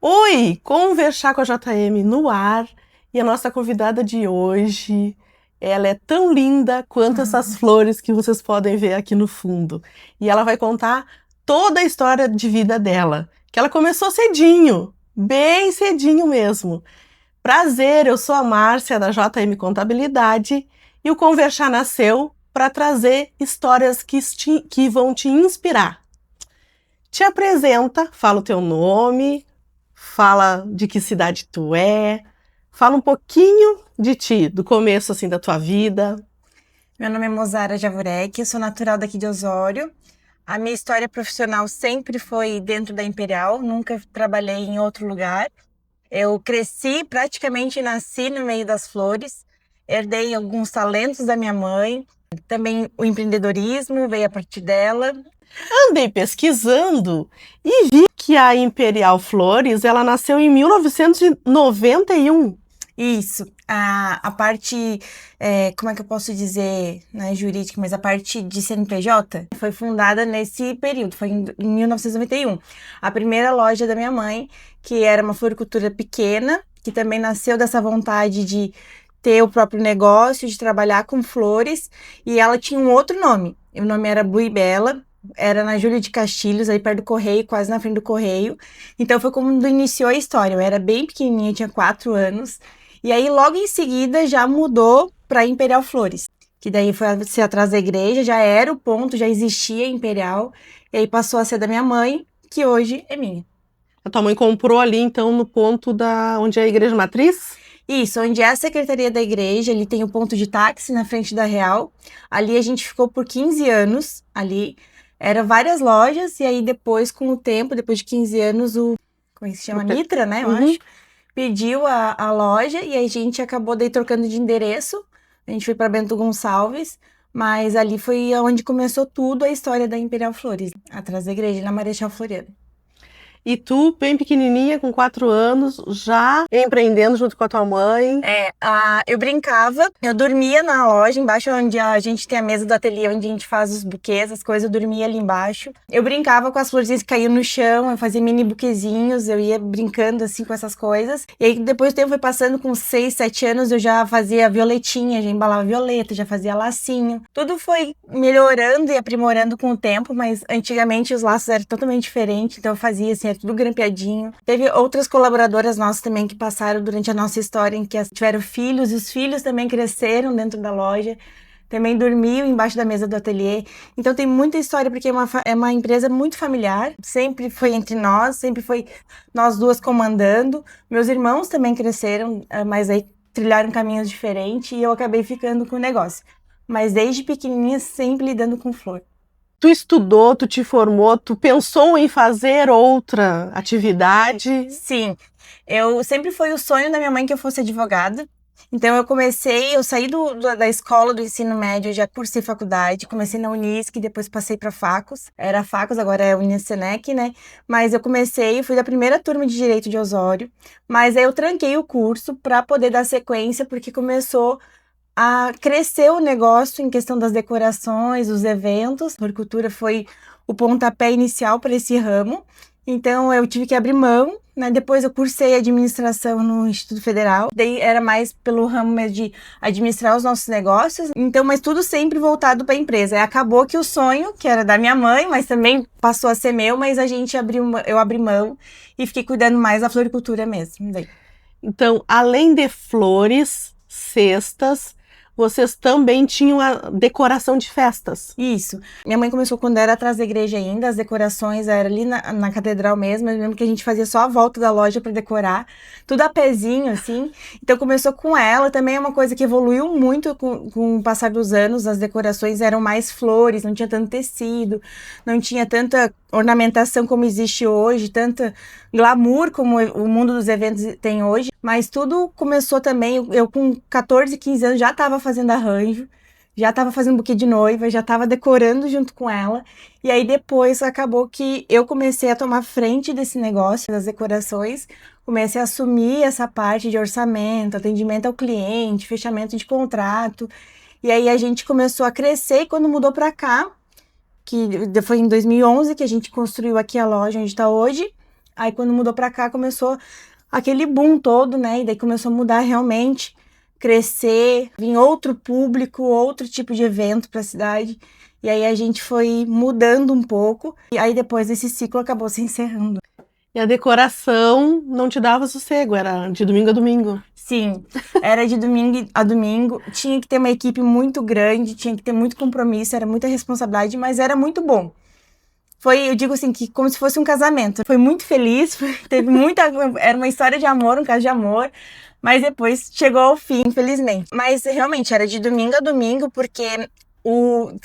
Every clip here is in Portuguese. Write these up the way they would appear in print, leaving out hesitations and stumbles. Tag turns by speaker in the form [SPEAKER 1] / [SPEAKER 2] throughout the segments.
[SPEAKER 1] Oi, conversar com a JM no ar e a nossa convidada de hoje, ela é tão linda quanto essas flores que vocês podem ver aqui no fundo. E ela vai contar toda a história de vida dela, que ela começou cedinho, bem cedinho mesmo. Prazer, eu sou a Márcia da JM Contabilidade e o Conversar nasceu para trazer histórias que vão te inspirar. Te apresenta, fala o teu nome, fala de que cidade tu é, fala um pouquinho de ti, do começo assim da tua vida.
[SPEAKER 2] Meu nome é Mozara Javurek, eu sou natural daqui de Osório. A minha história profissional sempre foi dentro da Imperial, nunca trabalhei em outro lugar. Eu cresci, praticamente nasci no meio das flores, herdei alguns talentos da minha mãe, também o empreendedorismo veio a partir dela.
[SPEAKER 1] Andei pesquisando e vi que a Imperial Flores, ela nasceu em 1991.
[SPEAKER 2] Isso, a parte, como é que eu posso dizer, não é jurídica, mas a parte de CNPJ foi fundada nesse período, foi em 1991. A primeira loja da minha mãe, que era uma floricultura pequena, que também nasceu dessa vontade de ter o próprio negócio, de trabalhar com flores, e ela tinha um outro nome. O nome era Blue e Bela, era na Júlia de Castilhos, aí perto do Correio, quase na frente do Correio. Então foi como iniciou a história. Eu era bem pequenininha, tinha 4 anos. E aí, logo em seguida, já mudou para Imperial Flores, que daí foi ser atrás da igreja, já era o ponto, já existia Imperial, e aí passou a ser da minha mãe, que hoje é minha.
[SPEAKER 1] A tua mãe comprou ali, então, no ponto onde é a igreja matriz?
[SPEAKER 2] Isso, onde é a secretaria da igreja, ali tem o ponto de táxi na frente da Real. Ali a gente ficou por 15 anos, ali. Era várias lojas, e aí depois, com o tempo, depois de 15 anos, como é que se chama? Mitra, né, eu acho. Pediu a loja e a gente acabou daí trocando de endereço. A gente foi para Bento Gonçalves, mas ali foi onde começou tudo a história da Imperial Flores, atrás da igreja, na Marechal Floriano.
[SPEAKER 1] E tu, bem pequenininha, com 4 anos, já empreendendo junto com a tua mãe.
[SPEAKER 2] Eu brincava, eu dormia na loja, embaixo onde a gente tem a mesa do ateliê, onde a gente faz os buquês, as coisas, eu dormia ali embaixo. Eu brincava com as florzinhas que caíam no chão, eu fazia mini buquezinhos, eu ia brincando assim com essas coisas. E aí depois o tempo foi passando, com 6, 7 anos, eu já fazia violetinha, já embalava violeta, já fazia lacinho. Tudo foi melhorando e aprimorando com o tempo, mas antigamente os laços eram totalmente diferentes, então eu fazia assim, era tudo grampeadinho. Teve outras colaboradoras nossas também que passaram durante a nossa história, em que tiveram filhos, e os filhos também cresceram dentro da loja, também dormiam embaixo da mesa do ateliê. Então tem muita história, porque é uma empresa muito familiar, sempre foi entre nós, sempre foi nós duas comandando. Meus irmãos também cresceram, mas aí trilharam caminhos diferentes e eu acabei ficando com o negócio. Mas desde pequenininha sempre lidando com flor.
[SPEAKER 1] Tu estudou, tu te formou, tu pensou em fazer outra atividade?
[SPEAKER 2] Sim, eu sempre foi o sonho da minha mãe que eu fosse advogada. Então eu saí da escola do ensino médio, eu já cursei faculdade, comecei na Unisc, depois passei para Facos. Era Facos, agora é Unisenec, né? Mas fui da primeira turma de Direito de Osório, mas aí eu tranquei o curso para poder dar sequência, porque começou a crescer o negócio em questão das decorações, os eventos. A floricultura foi o pontapé inicial para esse ramo. Então eu tive que abrir mão, né? Depois eu cursei administração no Instituto Federal. Daí era mais pelo ramo mesmo de administrar os nossos negócios. Então, mas tudo sempre voltado para a empresa. Aí acabou que o sonho, que era da minha mãe, mas também passou a ser meu, mas eu abri mão e fiquei cuidando mais da floricultura mesmo. Daí.
[SPEAKER 1] Então, além de flores, cestas, vocês também tinham a decoração de festas.
[SPEAKER 2] Isso. Minha mãe começou quando era atrás da igreja ainda, as decorações era ali na catedral mesmo. Eu lembro que a gente fazia só a volta da loja para decorar, tudo a pezinho, assim. Então começou com ela, também é uma coisa que evoluiu muito com o passar dos anos. As decorações eram mais flores, não tinha tanto tecido, não tinha tanta ornamentação como existe hoje, tanta glamour como o mundo dos eventos tem hoje. Mas tudo começou também, eu com 14, 15 anos já estava fazendo arranjo, já estava fazendo buquê de noiva, já estava decorando junto com ela. E aí depois acabou que eu comecei a tomar frente desse negócio, das decorações, comecei a assumir essa parte de orçamento, atendimento ao cliente, fechamento de contrato. E aí a gente começou a crescer e quando mudou para cá, que foi em 2011 que a gente construiu aqui a loja onde está hoje, Aí quando mudou pra cá, começou aquele boom todo, né? E daí começou a mudar realmente, crescer, vir outro público, outro tipo de evento pra cidade. E aí a gente foi mudando um pouco. E aí depois esse ciclo acabou se encerrando.
[SPEAKER 1] E a decoração não te dava sossego, era de domingo a domingo.
[SPEAKER 2] Sim, era de domingo a domingo. Tinha que ter uma equipe muito grande, tinha que ter muito compromisso, era muita responsabilidade, mas era muito bom. Foi, eu digo assim, que como se fosse um casamento. Foi muito feliz, teve muita. Era uma história de amor, um caso de amor, mas depois chegou ao fim, infelizmente. Mas realmente era de domingo a domingo, porque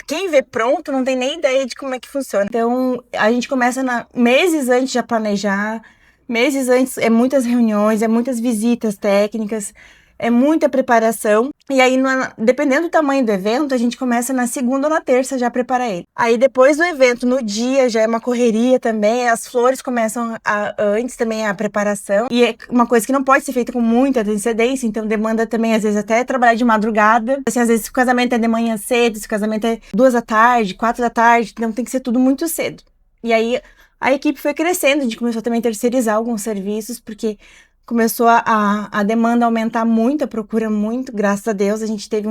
[SPEAKER 2] quem vê pronto não tem nem ideia de como é que funciona. Então a gente começa meses antes de planejar, meses antes, é muitas reuniões, é muitas visitas técnicas, é muita preparação. E aí, dependendo do tamanho do evento, a gente começa na segunda ou na terça já a preparar ele. Aí depois do evento, no dia, já é uma correria também. As flores começam antes também a preparação. E é uma coisa que não pode ser feita com muita antecedência, então demanda também, às vezes, até trabalhar de madrugada. Assim, às vezes, se o casamento é de manhã cedo, se o casamento é 2 da tarde, 4 da tarde, então tem que ser tudo muito cedo. E aí, a equipe foi crescendo, a gente começou também a terceirizar alguns serviços, porque começou a demanda aumentar muito, a procura muito, graças a Deus. A gente teve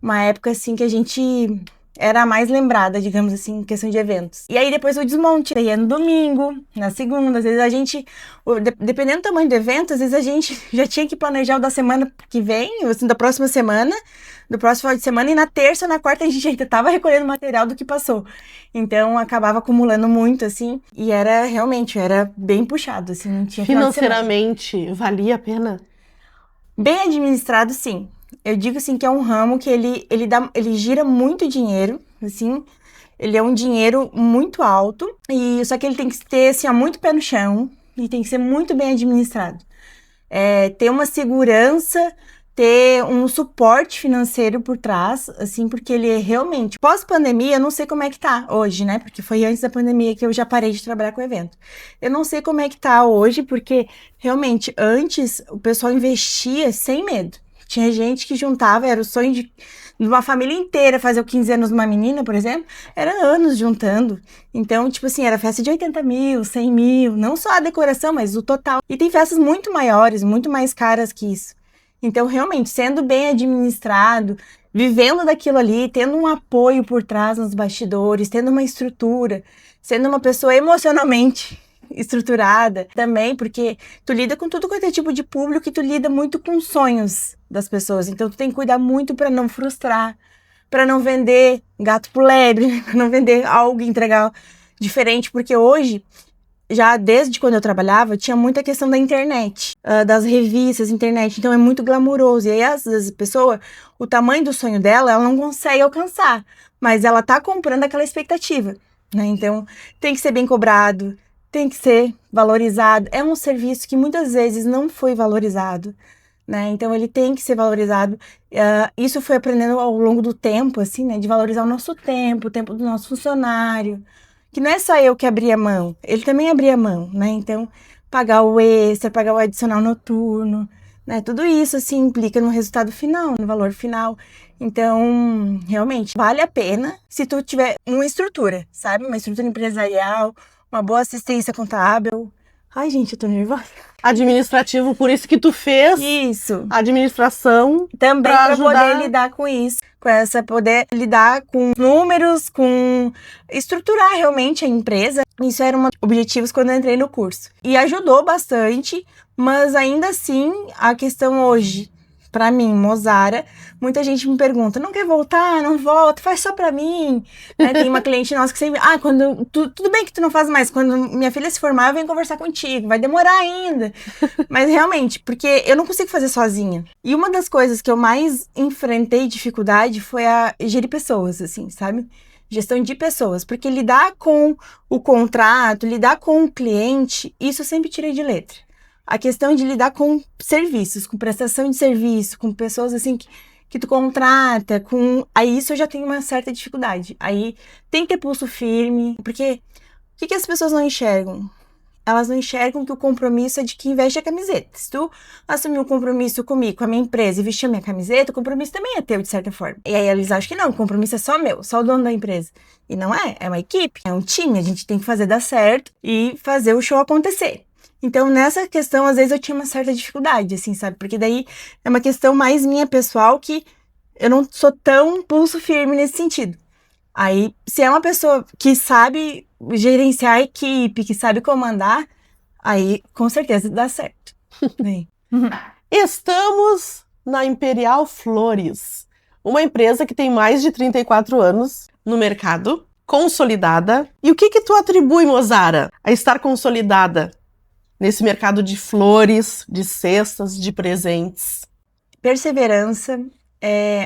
[SPEAKER 2] uma época, assim, que a gente era a mais lembrada, digamos assim, em questão de eventos. E aí depois o desmonte, aí é no domingo, na segunda, às vezes a gente, dependendo do tamanho do evento, às vezes a gente já tinha que planejar o da semana que vem, assim, da próxima semana, do próximo final de semana, e na terça ou na quarta a gente ainda estava recolhendo material do que passou. Então, acabava acumulando muito, assim, e era bem puxado, assim, não tinha final de semana.
[SPEAKER 1] Financeiramente, valia a pena?
[SPEAKER 2] Bem administrado, sim. Eu digo, assim, que é um ramo que ele gira muito dinheiro, assim, ele é um dinheiro muito alto, só que ele tem que ter, assim, muito pé no chão, e tem que ser muito bem administrado. Ter uma segurança, ter um suporte financeiro por trás, assim, porque ele é realmente... Pós-pandemia, eu não sei como é que tá hoje, né? Porque foi antes da pandemia que eu já parei de trabalhar com evento. Eu não sei como é que tá hoje, porque realmente, antes, o pessoal investia sem medo. Tinha gente que juntava, era o sonho de uma família inteira fazer o 15 anos de uma menina, por exemplo, era anos juntando. Então, tipo assim, era festa de 80 mil, 100 mil, não só a decoração, mas o total. E tem festas muito maiores, muito mais caras que isso. Então, realmente, sendo bem administrado, vivendo daquilo ali, tendo um apoio por trás nos bastidores, tendo uma estrutura, sendo uma pessoa emocionalmente estruturada também, porque tu lida com tudo quanto é tipo de público e tu lida muito com sonhos das pessoas. Então, tu tem que cuidar muito para não frustrar, para não vender gato por lebre, para não vender algo e entregar diferente, porque hoje, já desde quando eu trabalhava, tinha muita questão da internet, das revistas, internet, então é muito glamuroso. E aí, às vezes, a pessoa, o tamanho do sonho dela, ela não consegue alcançar, mas ela tá comprando aquela expectativa, né? Então, tem que ser bem cobrado, tem que ser valorizado. É um serviço que muitas vezes não foi valorizado, né? Então, ele tem que ser valorizado. Isso foi aprendendo ao longo do tempo, assim, né? De valorizar o tempo do nosso funcionário, que não é só eu que abria mão, ele também abria mão, né? Então, pagar o extra, pagar o adicional noturno, né? Tudo isso, assim, implica no resultado final, no valor final. Então, realmente, vale a pena se tu tiver uma estrutura, sabe? Uma estrutura empresarial, uma boa assistência contábil. Ai, gente, eu tô nervosa.
[SPEAKER 1] Administrativo, por isso que tu fez
[SPEAKER 2] Isso.
[SPEAKER 1] administração
[SPEAKER 2] Também
[SPEAKER 1] para
[SPEAKER 2] para
[SPEAKER 1] ajudar.
[SPEAKER 2] poder lidar com isso, poder lidar com números, com estruturar realmente a empresa. Isso era um dos objetivos quando eu entrei no curso. E ajudou bastante, mas ainda assim, a questão hoje, para mim, Mozara, muita gente me pergunta, não quer voltar? Não volta, faz só para mim. Né? Tem uma cliente nossa que sempre, tudo bem que tu não faz mais, quando minha filha se formar, eu venho conversar contigo, vai demorar ainda. Mas realmente, porque eu não consigo fazer sozinha. E uma das coisas que eu mais enfrentei dificuldade foi a gerir pessoas, assim, sabe? Gestão de pessoas, porque lidar com o contrato, lidar com o cliente, isso eu sempre tirei de letra. A questão de lidar com serviços, com prestação de serviço, com pessoas assim que tu contrata, aí isso eu já tenho uma certa dificuldade. Aí tem que ter pulso firme, porque o que as pessoas não enxergam? elas não enxergam que o compromisso é de quem veste a camiseta. Se tu assumir um compromisso comigo, com a minha empresa, e vestir a minha camiseta, o compromisso também é teu, de certa forma. E aí eles acham que não, o compromisso é só meu, só o dono da empresa. E não é, é uma equipe, é um time, a gente tem que fazer dar certo e fazer o show acontecer. Então, nessa questão, às vezes eu tinha uma certa dificuldade, assim, sabe? Porque daí é uma questão mais minha pessoal que eu não sou tão pulso firme nesse sentido. Aí, se é uma pessoa que sabe gerenciar a equipe, que sabe comandar, aí com certeza dá certo.
[SPEAKER 1] Estamos na Imperial Flores, uma empresa que tem mais de 34 anos no mercado, consolidada. E o que tu atribui, Mozara, a estar consolidada nesse mercado de flores, de cestas, de presentes?
[SPEAKER 2] Perseverança,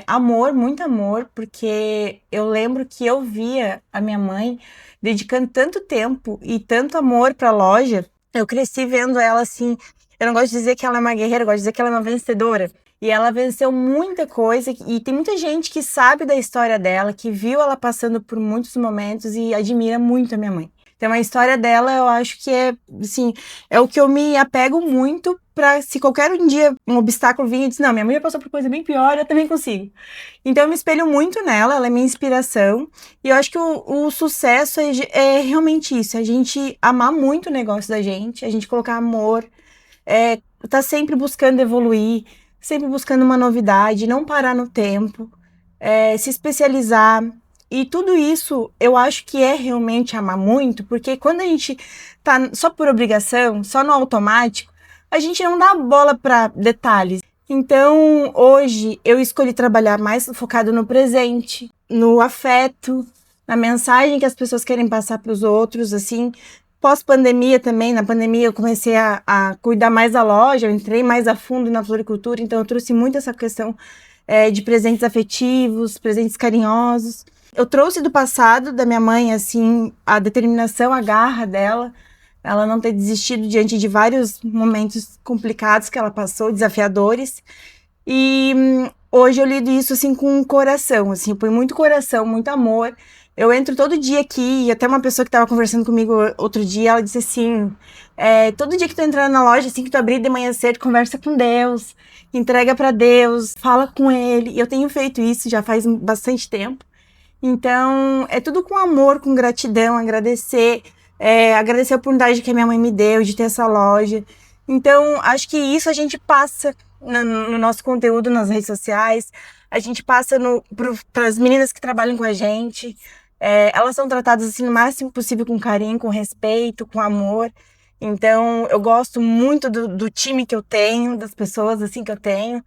[SPEAKER 2] amor, muito amor, porque eu lembro que eu via a minha mãe dedicando tanto tempo e tanto amor para a loja. Eu cresci vendo ela assim. Eu não gosto de dizer que ela é uma guerreira, eu gosto de dizer que ela é uma vencedora. E ela venceu muita coisa, e tem muita gente que sabe da história dela, que viu ela passando por muitos momentos e admira muito a minha mãe. Então, a história dela, eu acho que assim, é o que eu me apego muito para, se qualquer dia um obstáculo vir e diz, não, minha mãe já passou por coisa bem pior, eu também consigo. Então, eu me espelho muito nela, ela é minha inspiração, e eu acho que o sucesso é realmente isso, a gente amar muito o negócio da gente, a gente colocar amor, tá sempre buscando evoluir, sempre buscando uma novidade, não parar no tempo, se especializar. E tudo isso, eu acho que é realmente amar muito, porque quando a gente tá só por obrigação, só no automático, a gente não dá bola para detalhes. Então, hoje, eu escolhi trabalhar mais focado no presente, no afeto, na mensagem que as pessoas querem passar para os outros, assim. Pós-pandemia também, na pandemia eu comecei a cuidar mais da loja, eu entrei mais a fundo na floricultura, então eu trouxe muito essa questão de presentes afetivos, presentes carinhosos. Eu trouxe do passado da minha mãe, assim, a determinação, a garra dela, ela não ter desistido diante de vários momentos complicados que ela passou, desafiadores. E hoje eu lido isso, assim, com o coração, assim, eu ponho muito coração, muito amor. Eu entro todo dia aqui, e até uma pessoa que estava conversando comigo outro dia, ela disse assim, todo dia que tu entrar na loja, assim que tu abrir de manhã cedo, conversa com Deus, entrega para Deus, fala com Ele. E eu tenho feito isso já faz bastante tempo. Então, é tudo com amor, com gratidão, agradecer a oportunidade que a minha mãe me deu de ter essa loja. Então, acho que isso a gente passa no nosso conteúdo nas redes sociais, a gente passa para as meninas que trabalham com a gente. Elas são tratadas assim, no máximo possível com carinho, com respeito, com amor. Então, eu gosto muito do time que eu tenho, das pessoas assim que eu tenho,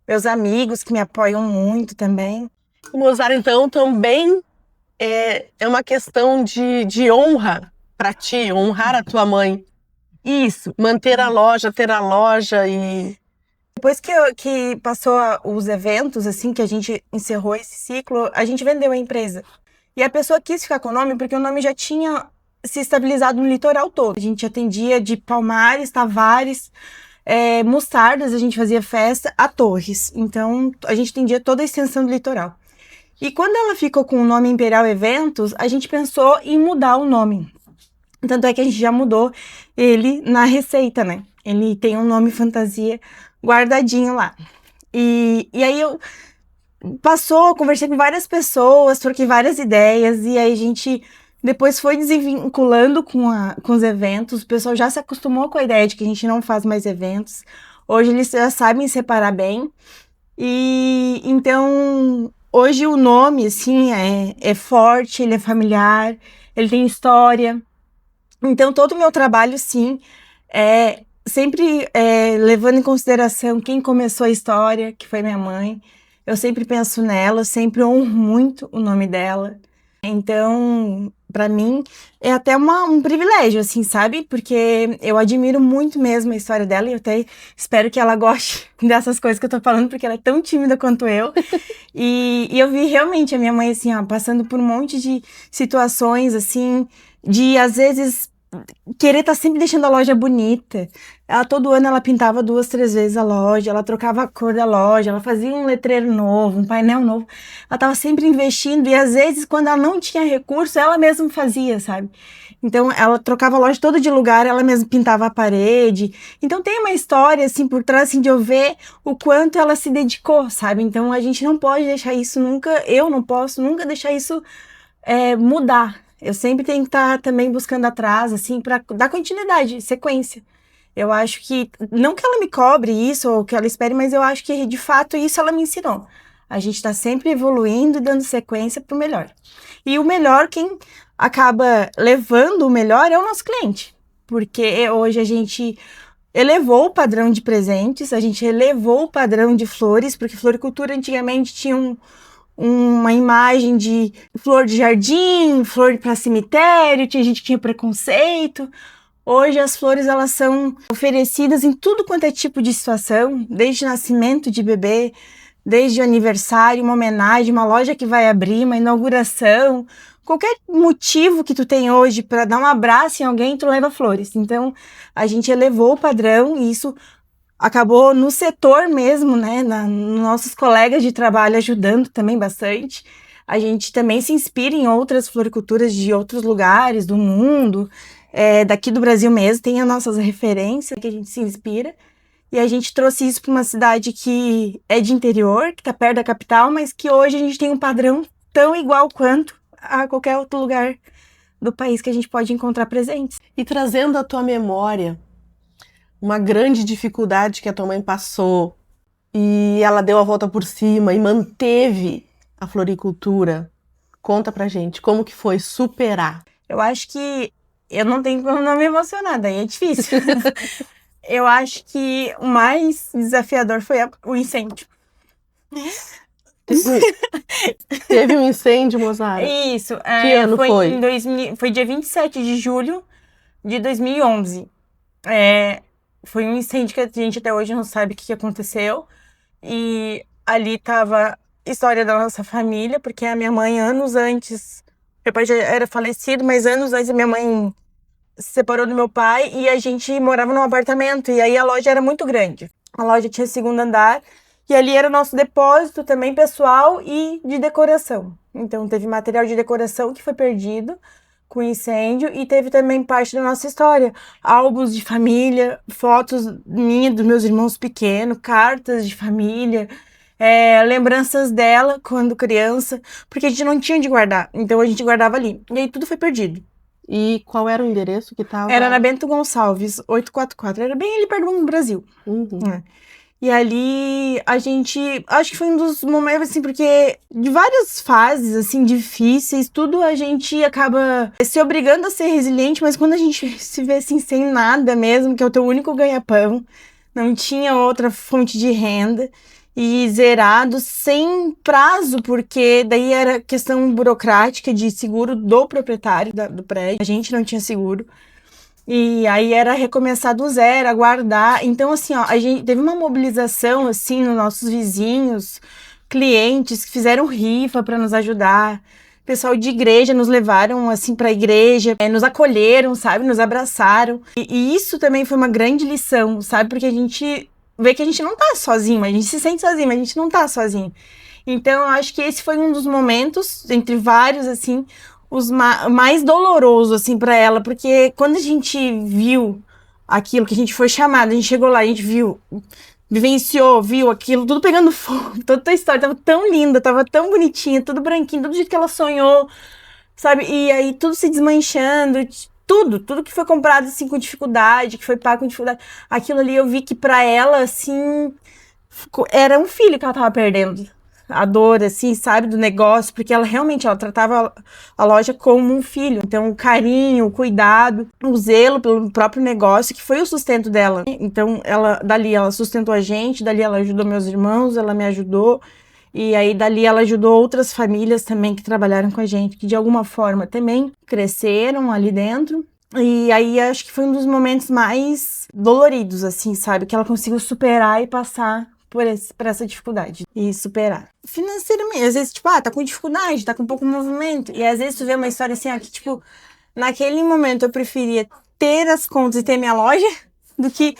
[SPEAKER 2] meus amigos que me apoiam muito também.
[SPEAKER 1] Mozara, então, também é uma questão de honra para ti, honrar a tua mãe.
[SPEAKER 2] Isso.
[SPEAKER 1] Manter a loja, ter a loja e...
[SPEAKER 2] Depois que passou os eventos, assim, que a gente encerrou esse ciclo, a gente vendeu a empresa. E a pessoa quis ficar com o nome porque o nome já tinha se estabilizado no litoral todo. A gente atendia de Palmares, Tavares, Mostardas, a gente fazia festa, a Torres. Então, a gente atendia toda a extensão do litoral. E quando ela ficou com o nome Imperial Eventos, a gente pensou em mudar o nome. Tanto é que a gente já mudou ele na receita, né? Ele tem um nome fantasia guardadinho lá. E aí eu conversei com várias pessoas, troquei várias ideias, e aí a gente depois foi desvinculando com os eventos. O pessoal já se acostumou com a ideia de que a gente não faz mais eventos. Hoje eles já sabem separar bem. E então, hoje o nome, assim, é forte, ele é familiar, ele tem história. Então, todo o meu trabalho, sim, sempre levando em consideração quem começou a história, que foi minha mãe. Eu sempre penso nela, sempre honro muito o nome dela. Então, para mim, é até um privilégio, assim, sabe? Porque eu admiro muito mesmo a história dela e eu até espero que ela goste dessas coisas que eu tô falando, porque ela é tão tímida quanto eu. E eu vi realmente a minha mãe, assim, ó, passando por um monte de situações, assim, de, às vezes, querer estar sempre deixando a loja bonita. Todo ano ela pintava 2, 3 vezes a loja, ela trocava a cor da loja, ela fazia um letreiro novo, um painel novo. Ela estava sempre investindo e às vezes quando ela não tinha recurso, ela mesma fazia, sabe? Então ela trocava a loja toda de lugar, ela mesma pintava a parede. Então tem uma história assim por trás assim, de eu ver o quanto ela se dedicou, sabe? Então a gente não pode deixar isso nunca, eu não posso nunca deixar isso mudar. Eu sempre tenho que estar também buscando atrás, assim, para dar continuidade, sequência. Eu acho que, não que ela me cobre isso ou que ela espere, mas eu acho que de fato isso ela me ensinou. A gente está sempre evoluindo e dando sequência para o melhor. E o melhor, quem acaba levando o melhor é o nosso cliente. Porque hoje a gente elevou o padrão de presentes, a gente elevou o padrão de flores, porque floricultura antigamente tinha uma imagem de flor de jardim, flor para cemitério, tinha gente que tinha preconceito. Hoje as flores elas são oferecidas em tudo quanto é tipo de situação, desde nascimento de bebê, desde o aniversário, uma homenagem, uma loja que vai abrir, uma inauguração, qualquer motivo que tu tem hoje para dar um abraço em alguém, tu leva flores. Então, a gente elevou o padrão e isso acabou no setor mesmo, né, nossos colegas de trabalho ajudando também bastante. A gente também se inspira em outras floriculturas de outros lugares do mundo, daqui do Brasil mesmo, tem as nossas referências que a gente se inspira. E a gente trouxe isso para uma cidade que é de interior, que está perto da capital, mas que hoje a gente tem um padrão tão igual quanto a qualquer outro lugar do país que a gente pode encontrar presentes.
[SPEAKER 1] E trazendo à tua memória uma grande dificuldade que a tua mãe passou e ela deu a volta por cima e manteve a floricultura. Conta pra gente como que foi superar.
[SPEAKER 2] Eu acho que eu não tenho como não me emocionar, daí é difícil. Eu acho que o mais desafiador foi o incêndio.
[SPEAKER 1] Teve um incêndio, Mozara?
[SPEAKER 2] Isso.
[SPEAKER 1] Que ano foi?
[SPEAKER 2] Foi dia 27 de julho de 2011. Foi um incêndio que a gente até hoje não sabe o que aconteceu. E ali tava a história da nossa família, porque a minha mãe, anos antes, meu pai já era falecido, mas anos antes a minha mãe se separou do meu pai e a gente morava num apartamento. E aí a loja era muito grande. A loja tinha segundo andar e ali era o nosso depósito também pessoal e de decoração. Então teve material de decoração que foi perdido com incêndio e teve também parte da nossa história. Álbuns de família, fotos minha dos meus irmãos pequenos, cartas de família, lembranças dela quando criança, porque a gente não tinha onde guardar, então a gente guardava ali. E aí tudo foi perdido.
[SPEAKER 1] E qual era o endereço que tava?
[SPEAKER 2] Era na Bento Gonçalves, 844. Era bem ali perto do Brasil.
[SPEAKER 1] Uhum.
[SPEAKER 2] E ali a gente, acho que foi um dos momentos, assim, porque de várias fases, assim, difíceis, tudo a gente acaba se obrigando a ser resiliente, mas quando a gente se vê, assim, sem nada mesmo, que é o teu único ganha-pão, não tinha outra fonte de renda, e zerado, sem prazo, porque daí era questão burocrática de seguro do proprietário do prédio, a gente não tinha seguro. E aí era recomeçar do zero, aguardar. Então, assim, ó, a gente teve uma mobilização, assim, nos nossos vizinhos, clientes que fizeram rifa para nos ajudar. Pessoal de igreja nos levaram, assim, para a igreja, nos acolheram, sabe? Nos abraçaram. E isso também foi uma grande lição, sabe? Porque a gente vê que a gente não tá sozinho, a gente se sente sozinho, mas a gente não tá sozinho. Então, eu acho que esse foi um dos momentos, entre vários, assim, os mais doloroso, assim, pra ela, porque quando a gente viu aquilo que a gente foi chamada, a gente chegou lá, a gente viu, vivenciou, viu aquilo, tudo pegando fogo, toda a história tava tão linda, tava tão bonitinha, tudo branquinho, do jeito que ela sonhou, sabe? E aí tudo se desmanchando, tudo que foi comprado, assim, com dificuldade, que foi pago com dificuldade, aquilo ali eu vi que pra ela, assim, era um filho que ela tava perdendo. A dor, assim, sabe, do negócio, porque ela realmente, ela tratava a loja como um filho. Então, o carinho, o cuidado, o zelo pelo próprio negócio, que foi o sustento dela. Então, dali ela sustentou a gente, dali ela ajudou meus irmãos, ela me ajudou. E aí, dali ela ajudou outras famílias também que trabalharam com a gente, que de alguma forma também cresceram ali dentro. E aí, acho que foi um dos momentos mais doloridos, assim, sabe? Que ela conseguiu superar e passar por essa dificuldade e superar. Financeiramente, às vezes, tipo, tá com dificuldade, tá com pouco movimento. E às vezes tu vê uma história assim, que, tipo, naquele momento eu preferia ter as contas e ter minha loja do que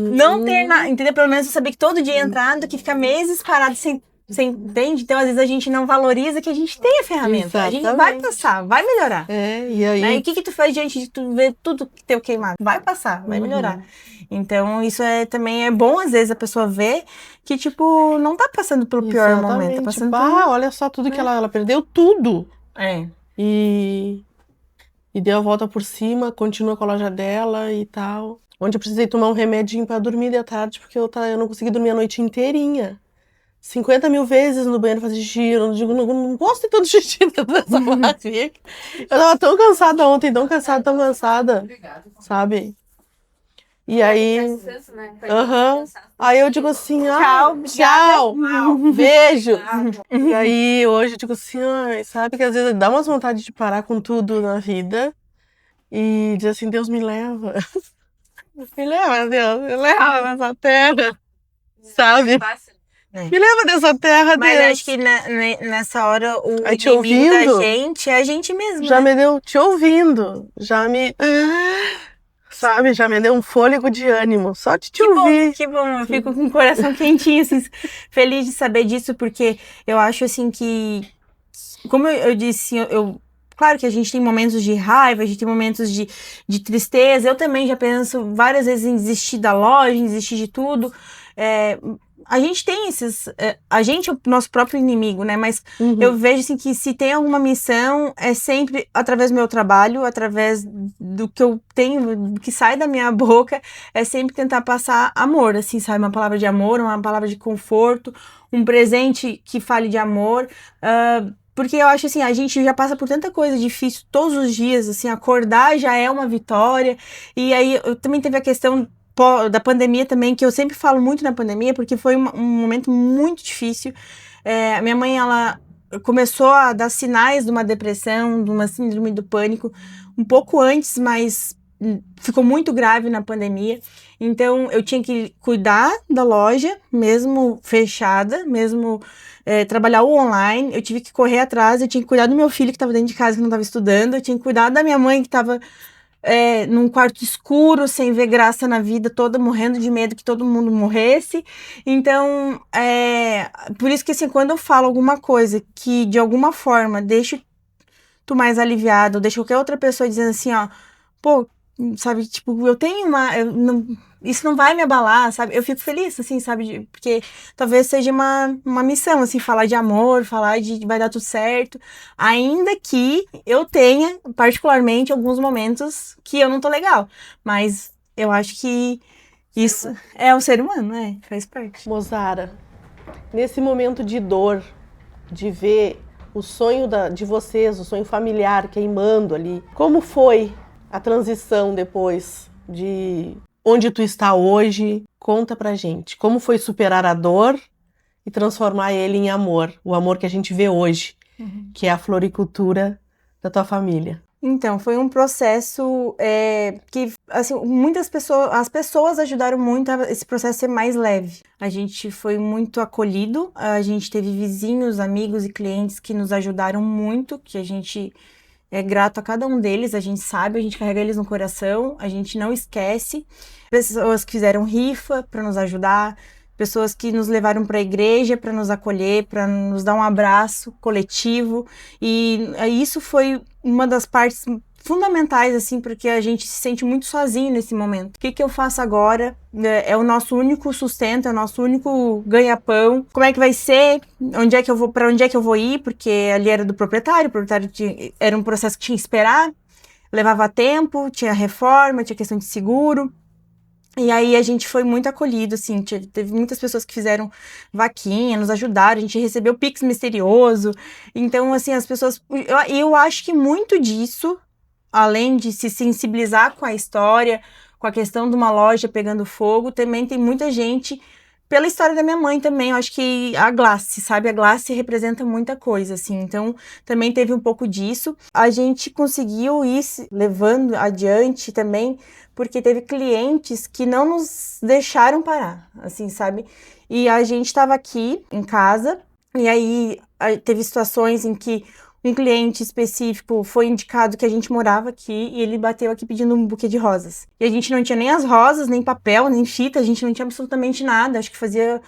[SPEAKER 2] não ter nada, entendeu? Pelo menos eu saber que todo dia ia entrar, do que ficar meses parado sem, entende? Então, às vezes, a gente não valoriza que a gente tem a ferramenta.
[SPEAKER 1] Exatamente.
[SPEAKER 2] A gente vai passar, vai melhorar.
[SPEAKER 1] E aí...
[SPEAKER 2] Né? E o que tu faz diante de tu ver tudo que teu queimado? Vai passar, vai melhorar. Então, isso também é bom, às vezes, a pessoa ver que, tipo, não tá passando pelo pior momento. Tá passando
[SPEAKER 1] olha só tudo que ela perdeu tudo. E deu a volta por cima, continua com a loja dela e tal. Onde eu precisei tomar um remedinho pra dormir de tarde, porque eu não consegui dormir a noite inteirinha. 50 mil vezes no banheiro fazer xixi. Eu digo, não posso ter tanto xixi nessa máquina. Eu tava tão cansada ontem, tão cansada, sabe? E aí... Aí eu digo assim, tchau, beijo. E aí hoje eu digo assim, sabe que às vezes dá umas vontades de parar com tudo na vida e dizer assim, Deus me leva. Me leva, Deus, me leva nessa terra, sabe? Me leva dessa terra, Deus.
[SPEAKER 2] Mas acho que nessa hora o
[SPEAKER 1] inimigo
[SPEAKER 2] da gente é a gente mesmo.
[SPEAKER 1] Já me deu, te ouvindo, já me deu um fôlego de ânimo, só de te ouvir.
[SPEAKER 2] Que bom, eu fico com o coração quentinho, assim, feliz de saber disso, porque eu acho assim que, como eu disse, claro que a gente tem momentos de raiva, a gente tem momentos de tristeza. Eu também já penso várias vezes em desistir da loja, em desistir de tudo. A gente tem a gente é o nosso próprio inimigo, né? Mas eu vejo assim que se tem alguma missão, é sempre através do meu trabalho, através do que eu tenho, do que sai da minha boca, é sempre tentar passar amor, assim, sabe? Uma palavra de amor, uma palavra de conforto, um presente que fale de amor. Porque eu acho assim, a gente já passa por tanta coisa difícil todos os dias, assim, acordar já é uma vitória. E aí eu também teve a questão da pandemia também, que eu sempre falo muito na pandemia, porque foi um momento muito difícil. A minha mãe, ela começou a dar sinais de uma depressão, de uma síndrome do pânico, um pouco antes, mas ficou muito grave na pandemia. Então, eu tinha que cuidar da loja, mesmo fechada, mesmo trabalhar o online. Eu tive que correr atrás, eu tinha que cuidar do meu filho que estava dentro de casa, que não estava estudando, eu tinha que cuidar da minha mãe, que estava num quarto escuro, sem ver graça na vida, toda morrendo de medo que todo mundo morresse. Então, por isso que assim, quando eu falo alguma coisa que de alguma forma deixa tu mais aliviado, deixa qualquer outra pessoa dizendo assim, ó, pô, sabe, tipo, eu tenho isso não vai me abalar, sabe? Eu fico feliz, assim, sabe? Porque talvez seja uma missão, assim, falar de amor, falar de vai dar tudo certo. Ainda que eu tenha, particularmente, alguns momentos que eu não tô legal. Mas eu acho que isso é o ser humano, né? Faz parte.
[SPEAKER 1] Mozara, nesse momento de dor, de ver o sonho de vocês, o sonho familiar queimando ali, como foi a transição depois de onde tu está hoje? Conta pra gente. Como foi superar a dor e transformar ele em amor? O amor que a gente vê hoje, que é a floricultura da tua família.
[SPEAKER 2] Então, foi um processo que, assim, as pessoas ajudaram muito a esse processo ser mais leve. A gente foi muito acolhido, a gente teve vizinhos, amigos e clientes que nos ajudaram muito, que a gente é grato a cada um deles, a gente sabe, a gente carrega eles no coração, a gente não esquece. Pessoas que fizeram rifa para nos ajudar, pessoas que nos levaram para a igreja para nos acolher, para nos dar um abraço coletivo. E isso foi uma das partes fundamentais, assim, porque a gente se sente muito sozinho nesse momento. O que eu faço agora? É o nosso único sustento, é o nosso único ganha-pão. Como é que vai ser? Para onde é que eu vou ir? Porque ali era do proprietário, era um processo que tinha que esperar, levava tempo, tinha reforma, tinha questão de seguro. E aí a gente foi muito acolhido, assim, teve muitas pessoas que fizeram vaquinha, nos ajudaram, a gente recebeu Pix misterioso. Então, assim, as pessoas... Eu acho que muito disso, além de se sensibilizar com a história, com a questão de uma loja pegando fogo, também tem muita gente, pela história da minha mãe também, eu acho que a Glace, sabe? A Glace representa muita coisa, assim, então também teve um pouco disso. A gente conseguiu ir levando adiante também, porque teve clientes que não nos deixaram parar, assim, sabe? E a gente estava aqui em casa, e aí teve situações em que um cliente específico foi indicado que a gente morava aqui e ele bateu aqui pedindo um buquê de rosas. E a gente não tinha nem as rosas, nem papel, nem fita, a gente não tinha absolutamente nada. Acho que fazia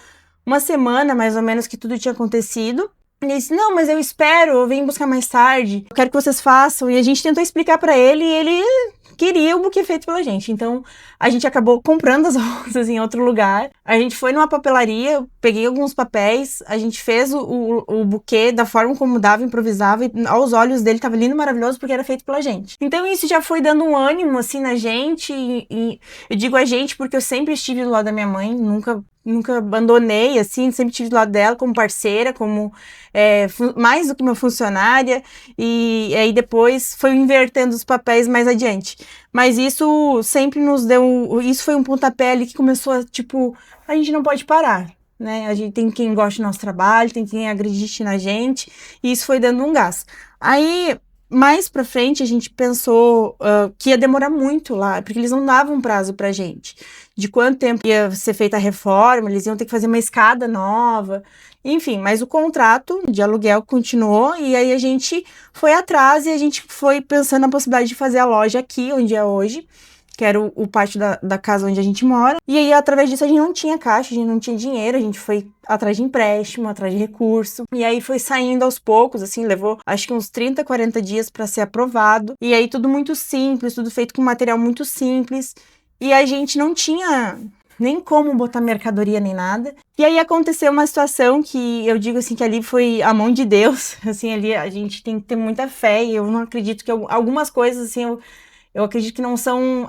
[SPEAKER 2] uma semana, mais ou menos, que tudo tinha acontecido. Ele disse, não, mas eu espero, eu venho buscar mais tarde, eu quero que vocês façam. E a gente tentou explicar pra ele e ele queria o buquê feito pela gente. Então, a gente acabou comprando as rosas em outro lugar. A gente foi numa papelaria, eu peguei alguns papéis, a gente fez o buquê da forma como dava, improvisava, e aos olhos dele tava lindo, maravilhoso, porque era feito pela gente. Então, isso já foi dando um ânimo, assim, na gente. E eu digo a gente porque eu sempre estive do lado da minha mãe, nunca abandonei, assim, sempre estive do lado dela como parceira, como mais do que uma funcionária, e aí depois foi invertendo os papéis mais adiante. Mas isso sempre nos deu, isso foi um pontapé ali que começou a, tipo, a gente não pode parar, né? A gente tem quem goste do nosso trabalho, tem quem acredite na gente, e isso foi dando um gás. Aí, mais pra frente, a gente pensou que ia demorar muito lá, porque eles não davam prazo pra gente. De quanto tempo ia ser feita a reforma, eles iam ter que fazer uma escada nova, enfim, mas o contrato de aluguel continuou e aí a gente foi atrás e a gente foi pensando na possibilidade de fazer a loja aqui, onde é hoje, que era o pátio da casa onde a gente mora. E aí, através disso, a gente não tinha caixa, a gente não tinha dinheiro, a gente foi atrás de empréstimo, atrás de recurso. E aí foi saindo aos poucos, assim, levou acho que uns 30, 40 dias para ser aprovado. E aí tudo muito simples, tudo feito com material muito simples. E a gente não tinha nem como botar mercadoria nem nada. E aí aconteceu uma situação que eu digo assim que ali foi a mão de Deus, assim, ali a gente tem que ter muita fé e eu não acredito que algumas coisas assim, eu acredito que não são,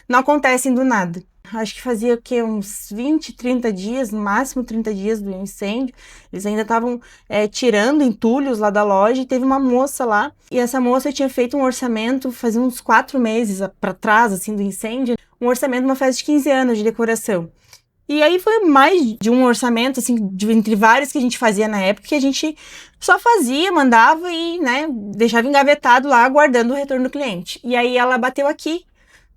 [SPEAKER 2] não acontecem do nada. Acho que fazia o quê? Uns 20, 30 dias, no máximo 30 dias do incêndio. Eles ainda estavam tirando entulhos lá da loja e teve uma moça lá. E essa moça tinha feito um orçamento fazia uns 4 meses para trás, assim, do incêndio. Um orçamento de uma festa de 15 anos de decoração. E aí foi mais de um orçamento, assim, entre vários que a gente fazia na época, que a gente só fazia, mandava e, né, deixava engavetado lá, aguardando o retorno do cliente. E aí ela bateu aqui,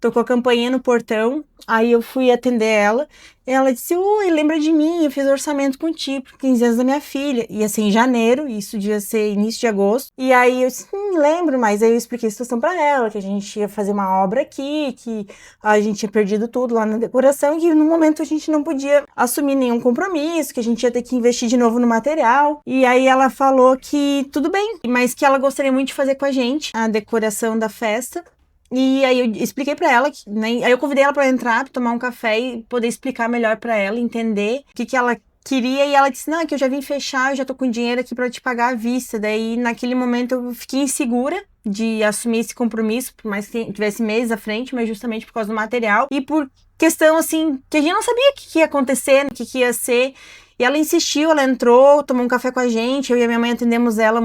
[SPEAKER 2] tocou a campainha no portão, aí eu fui atender ela, e ela disse, oi, lembra de mim, eu fiz orçamento contigo, por 15 anos da minha filha, ia ser em janeiro, isso devia ser início de agosto, e aí eu disse, lembro, mas aí eu expliquei a situação pra ela, que a gente ia fazer uma obra aqui, que a gente tinha perdido tudo lá na decoração, e que no momento a gente não podia assumir nenhum compromisso, que a gente ia ter que investir de novo no material, e aí ela falou que tudo bem, mas que ela gostaria muito de fazer com a gente a decoração da festa. E aí eu expliquei pra ela, né, aí eu convidei ela pra entrar, pra tomar um café e poder explicar melhor pra ela, entender o que ela queria, e ela disse, não, é que eu já vim fechar, eu já tô com dinheiro aqui pra te pagar à vista. Daí, naquele momento, eu fiquei insegura de assumir esse compromisso, por mais que tivesse meses à frente, mas justamente por causa do material, e por questão, assim, que a gente não sabia o que ia acontecer, o que ia ser. E ela insistiu, ela entrou, tomou um café com a gente, eu e a minha mãe atendemos ela,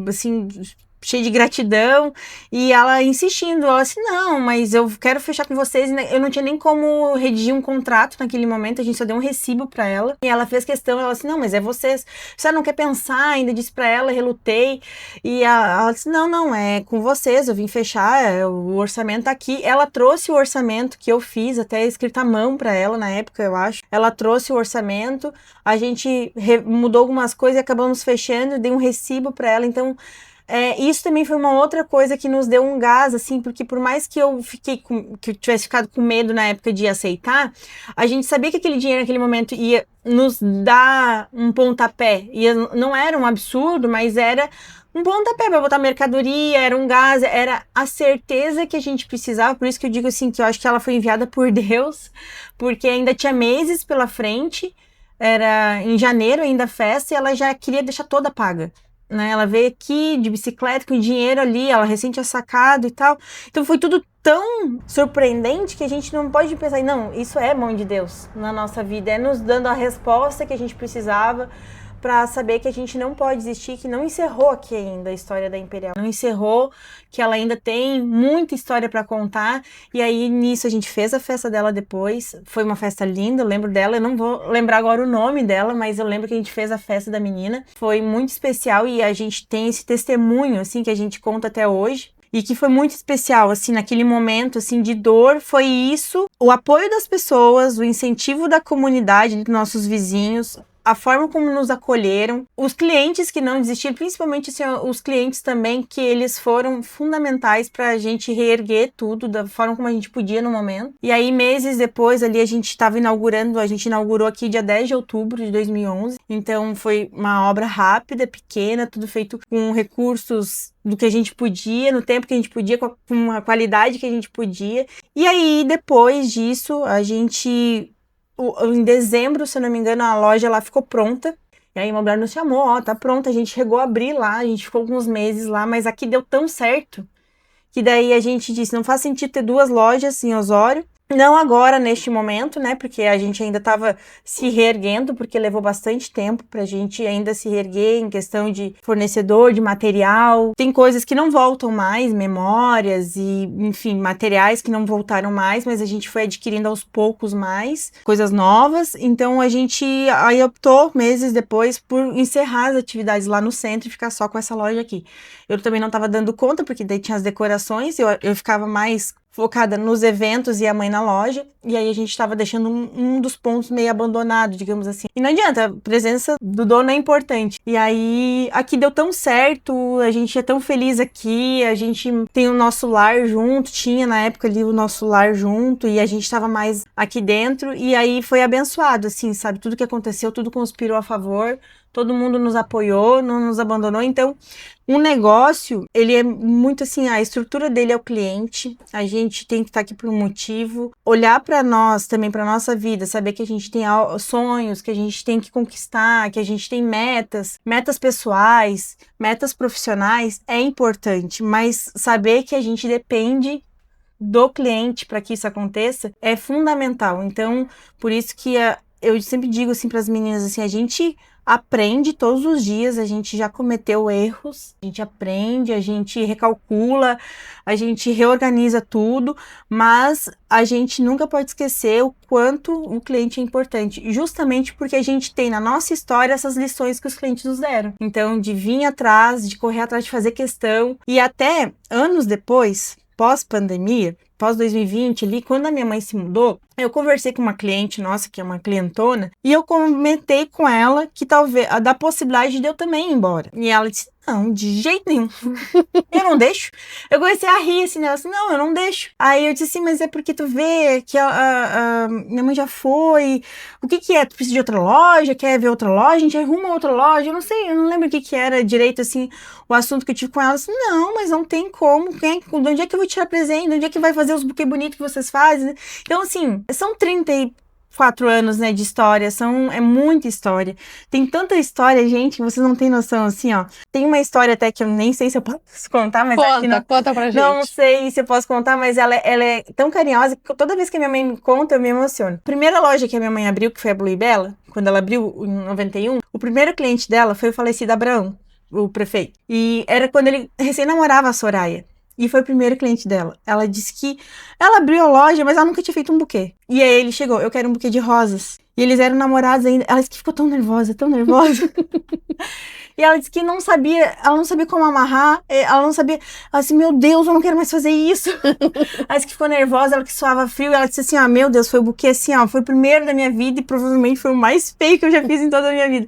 [SPEAKER 2] assim, cheia de gratidão, e ela insistindo, ela assim, não, mas eu quero fechar com vocês, eu não tinha nem como redigir um contrato naquele momento, a gente só deu um recibo pra ela, e ela fez questão, ela assim, não, mas é vocês, você não quer pensar, ainda disse pra ela, relutei, e ela disse, não, é com vocês, eu vim fechar, o orçamento tá aqui, ela trouxe o orçamento que eu fiz, até escrito à mão pra ela na época, eu acho, ela trouxe o orçamento, a gente mudou algumas coisas e acabamos fechando, dei um recibo pra ela, então isso também foi uma outra coisa que nos deu um gás, assim, porque por mais que eu tivesse ficado com medo na época de aceitar, a gente sabia que aquele dinheiro naquele momento ia nos dar um pontapé, não era um absurdo, mas era um pontapé para botar mercadoria, era um gás, era a certeza que a gente precisava, por isso que eu digo assim, que eu acho que ela foi enviada por Deus, porque ainda tinha meses pela frente, era em janeiro ainda a festa, e ela já queria deixar toda paga. Né, ela veio aqui de bicicleta com dinheiro ali, ela recém tinha sacado e tal. Então foi tudo tão surpreendente que a gente não pode pensar, não, isso é mão de Deus na nossa vida, é nos dando a resposta que a gente precisava para saber que a gente não pode desistir, que não encerrou aqui ainda a história da Imperial, não encerrou, que ela ainda tem muita história para contar. E aí nisso a gente fez a festa dela depois, foi uma festa linda, eu lembro dela, eu não vou lembrar agora o nome dela, mas eu lembro que a gente fez a festa da menina, foi muito especial e a gente tem esse testemunho, assim, que a gente conta até hoje. E que foi muito especial, assim, naquele momento, assim, de dor, foi isso, o apoio das pessoas, o incentivo da comunidade, dos nossos vizinhos, a forma como nos acolheram, os clientes que não desistiram, principalmente assim, os clientes também, que eles foram fundamentais pra gente reerguer tudo da forma como a gente podia no momento. E aí, meses depois, ali, a gente inaugurou aqui dia 10 de outubro de 2011, então foi uma obra rápida, pequena, tudo feito com recursos do que a gente podia, no tempo que a gente podia, com a qualidade que a gente podia. E aí, depois disso, em dezembro, se eu não me engano, a loja lá ficou pronta. E aí a imobiliária nos chamou, tá pronta. A gente chegou a abrir lá, a gente ficou alguns meses lá, mas aqui deu tão certo que daí a gente disse, não faz sentido ter 2 lojas em Osório. Não agora, neste momento, né? Porque a gente ainda estava se reerguendo, porque levou bastante tempo pra gente ainda se reerguer em questão de fornecedor, de material. Tem coisas que não voltam mais, memórias e, enfim, materiais que não voltaram mais, mas a gente foi adquirindo aos poucos mais coisas novas. Então a gente aí optou, meses depois, por encerrar as atividades lá no centro e ficar só com essa loja aqui. Eu também não estava dando conta, porque daí tinha as decorações, eu ficava mais focada nos eventos e a mãe na loja, e aí a gente estava deixando um dos pontos meio abandonado, digamos assim. E não adianta, a presença do dono é importante. E aí, aqui deu tão certo, a gente é tão feliz aqui, a gente tem o nosso lar junto, tinha na época ali o nosso lar junto, e a gente estava mais aqui dentro, e aí foi abençoado, assim, sabe? Tudo que aconteceu, tudo conspirou a favor, todo mundo nos apoiou, não nos abandonou, então um negócio, ele é muito assim, a estrutura dele é o cliente, a gente tem que estar aqui por um motivo, olhar para nós também, para nossa vida, saber que a gente tem sonhos, que a gente tem que conquistar, que a gente tem metas pessoais, metas profissionais, é importante, mas saber que a gente depende do cliente para que isso aconteça é fundamental. Então, por isso que eu sempre digo assim para as meninas assim, a gente aprende todos os dias, a gente já cometeu erros, a gente aprende, a gente recalcula, a gente reorganiza tudo, mas a gente nunca pode esquecer o quanto o cliente é importante, justamente porque a gente tem na nossa história essas lições que os clientes nos deram. Então, de vir atrás, de correr atrás, de fazer questão, e até anos depois, pós-pandemia, pós-2020 ali, quando a minha mãe se mudou, eu conversei com uma cliente nossa, que é uma clientona, e eu comentei com ela que talvez, da possibilidade de eu também ir embora. E ela disse, não, de jeito nenhum. Eu não deixo. Eu comecei a rir assim, ela disse, não, eu não deixo. Aí eu disse assim, mas é porque tu vê que a minha mãe já foi, o que é? Tu precisa de outra loja? Quer ver outra loja? A gente arruma outra loja? Eu não sei, eu não lembro o que era direito, assim, o assunto que eu tive com ela. Assim, não, mas não tem como. De onde é que eu vou tirar presente? De onde é que vai fazer os buquês bonitos que vocês fazem? Então, assim, são 34 anos, né, de história, é muita história. Tem tanta história, gente, que vocês não têm noção, assim, ó. Tem uma história até que eu nem sei se eu posso contar, mas acho que não.
[SPEAKER 1] Conta pra gente.
[SPEAKER 2] Não sei se eu posso contar, mas ela é tão carinhosa que toda vez que a minha mãe me conta, eu me emociono. A primeira loja que a minha mãe abriu, que foi a Blue e Bella, quando ela abriu em 91, o primeiro cliente dela foi o falecido Abraão, o prefeito. E era quando ele recém-namorava a Soraya. E foi o primeiro cliente dela. Ela disse que ela abriu a loja, mas ela nunca tinha feito um buquê. E aí ele chegou, eu quero um buquê de rosas. E eles eram namorados ainda. Ela disse que ficou tão nervosa, tão nervosa. E ela disse que ela não sabia como amarrar, ela não sabia, ela disse, meu Deus, eu não quero mais fazer isso. Ela disse que ficou nervosa, ela que suava frio, ela disse assim, meu Deus, foi o buquê assim, foi o primeiro da minha vida e provavelmente foi o mais feio que eu já fiz em toda a minha vida.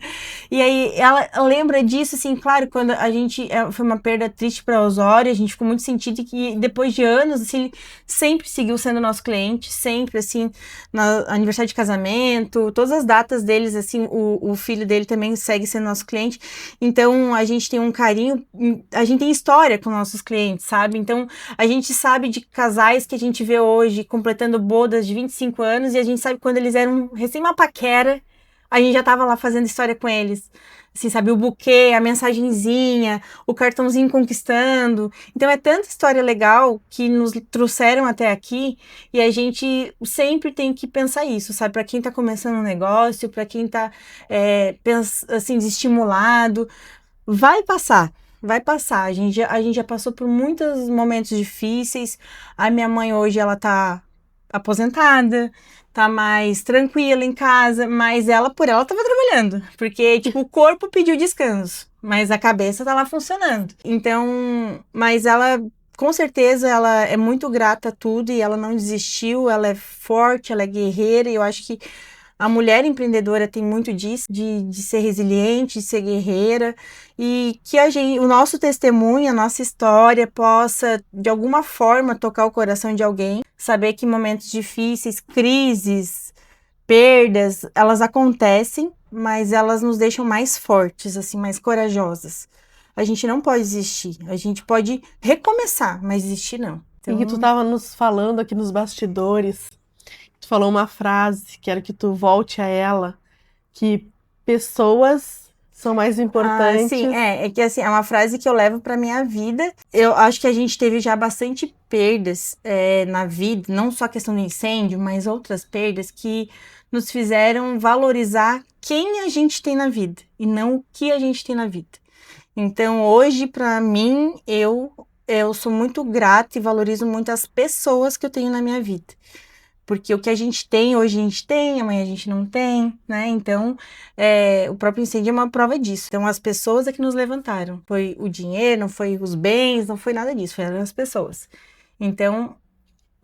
[SPEAKER 2] E aí ela lembra disso, assim, claro, quando a gente, foi uma perda triste para Osório, a gente ficou muito sentido que depois de anos, assim, ele sempre seguiu sendo nosso cliente, sempre, assim, no aniversário de casamento, todas as datas deles, assim, o filho dele também segue sendo nosso cliente. Então, a gente tem um carinho, a gente tem história com nossos clientes, sabe? Então, a gente sabe de casais que a gente vê hoje completando bodas de 25 anos e a gente sabe quando eles eram recém uma paquera, a gente já tava lá fazendo história com eles. Assim, sabe? O buquê, a mensagenzinha, o cartãozinho conquistando. Então, é tanta história legal que nos trouxeram até aqui e a gente sempre tem que pensar isso, sabe? Para quem tá começando um negócio, para quem tá, assim, desestimulado, vai passar. Vai passar. A gente já passou por muitos momentos difíceis. A minha mãe hoje, ela tá aposentada, tá mais tranquila em casa, mas ela tava trabalhando, porque, tipo, o corpo pediu descanso, mas a cabeça tá lá funcionando. Então, mas ela, com certeza, ela é muito grata a tudo e ela não desistiu, ela é forte, ela é guerreira e eu acho que A mulher empreendedora tem muito disso, de ser resiliente, de ser guerreira, e que o nosso testemunho, a nossa história possa, de alguma forma, tocar o coração de alguém, saber que momentos difíceis, crises, perdas, elas acontecem, mas elas nos deixam mais fortes, assim, mais corajosas. A gente não pode desistir, a gente pode recomeçar, mas desistir não.
[SPEAKER 1] E que tu tava nos falando aqui nos bastidores, tu falou uma frase, quero que tu volte a ela, que pessoas são mais importantes.
[SPEAKER 2] Sim, é que assim, é uma frase que eu levo pra minha vida. Eu acho que a gente teve já bastante perdas na vida, não só a questão do incêndio, mas outras perdas que nos fizeram valorizar quem a gente tem na vida e não o que a gente tem na vida. Então, hoje, pra mim, eu sou muito grata e valorizo muito as pessoas que eu tenho na minha vida. Porque o que a gente tem, hoje a gente tem, amanhã a gente não tem, né? Então, o próprio incêndio é uma prova disso. Então, as pessoas é que nos levantaram. Foi o dinheiro, não foi os bens, não foi nada disso, foram as pessoas. Então,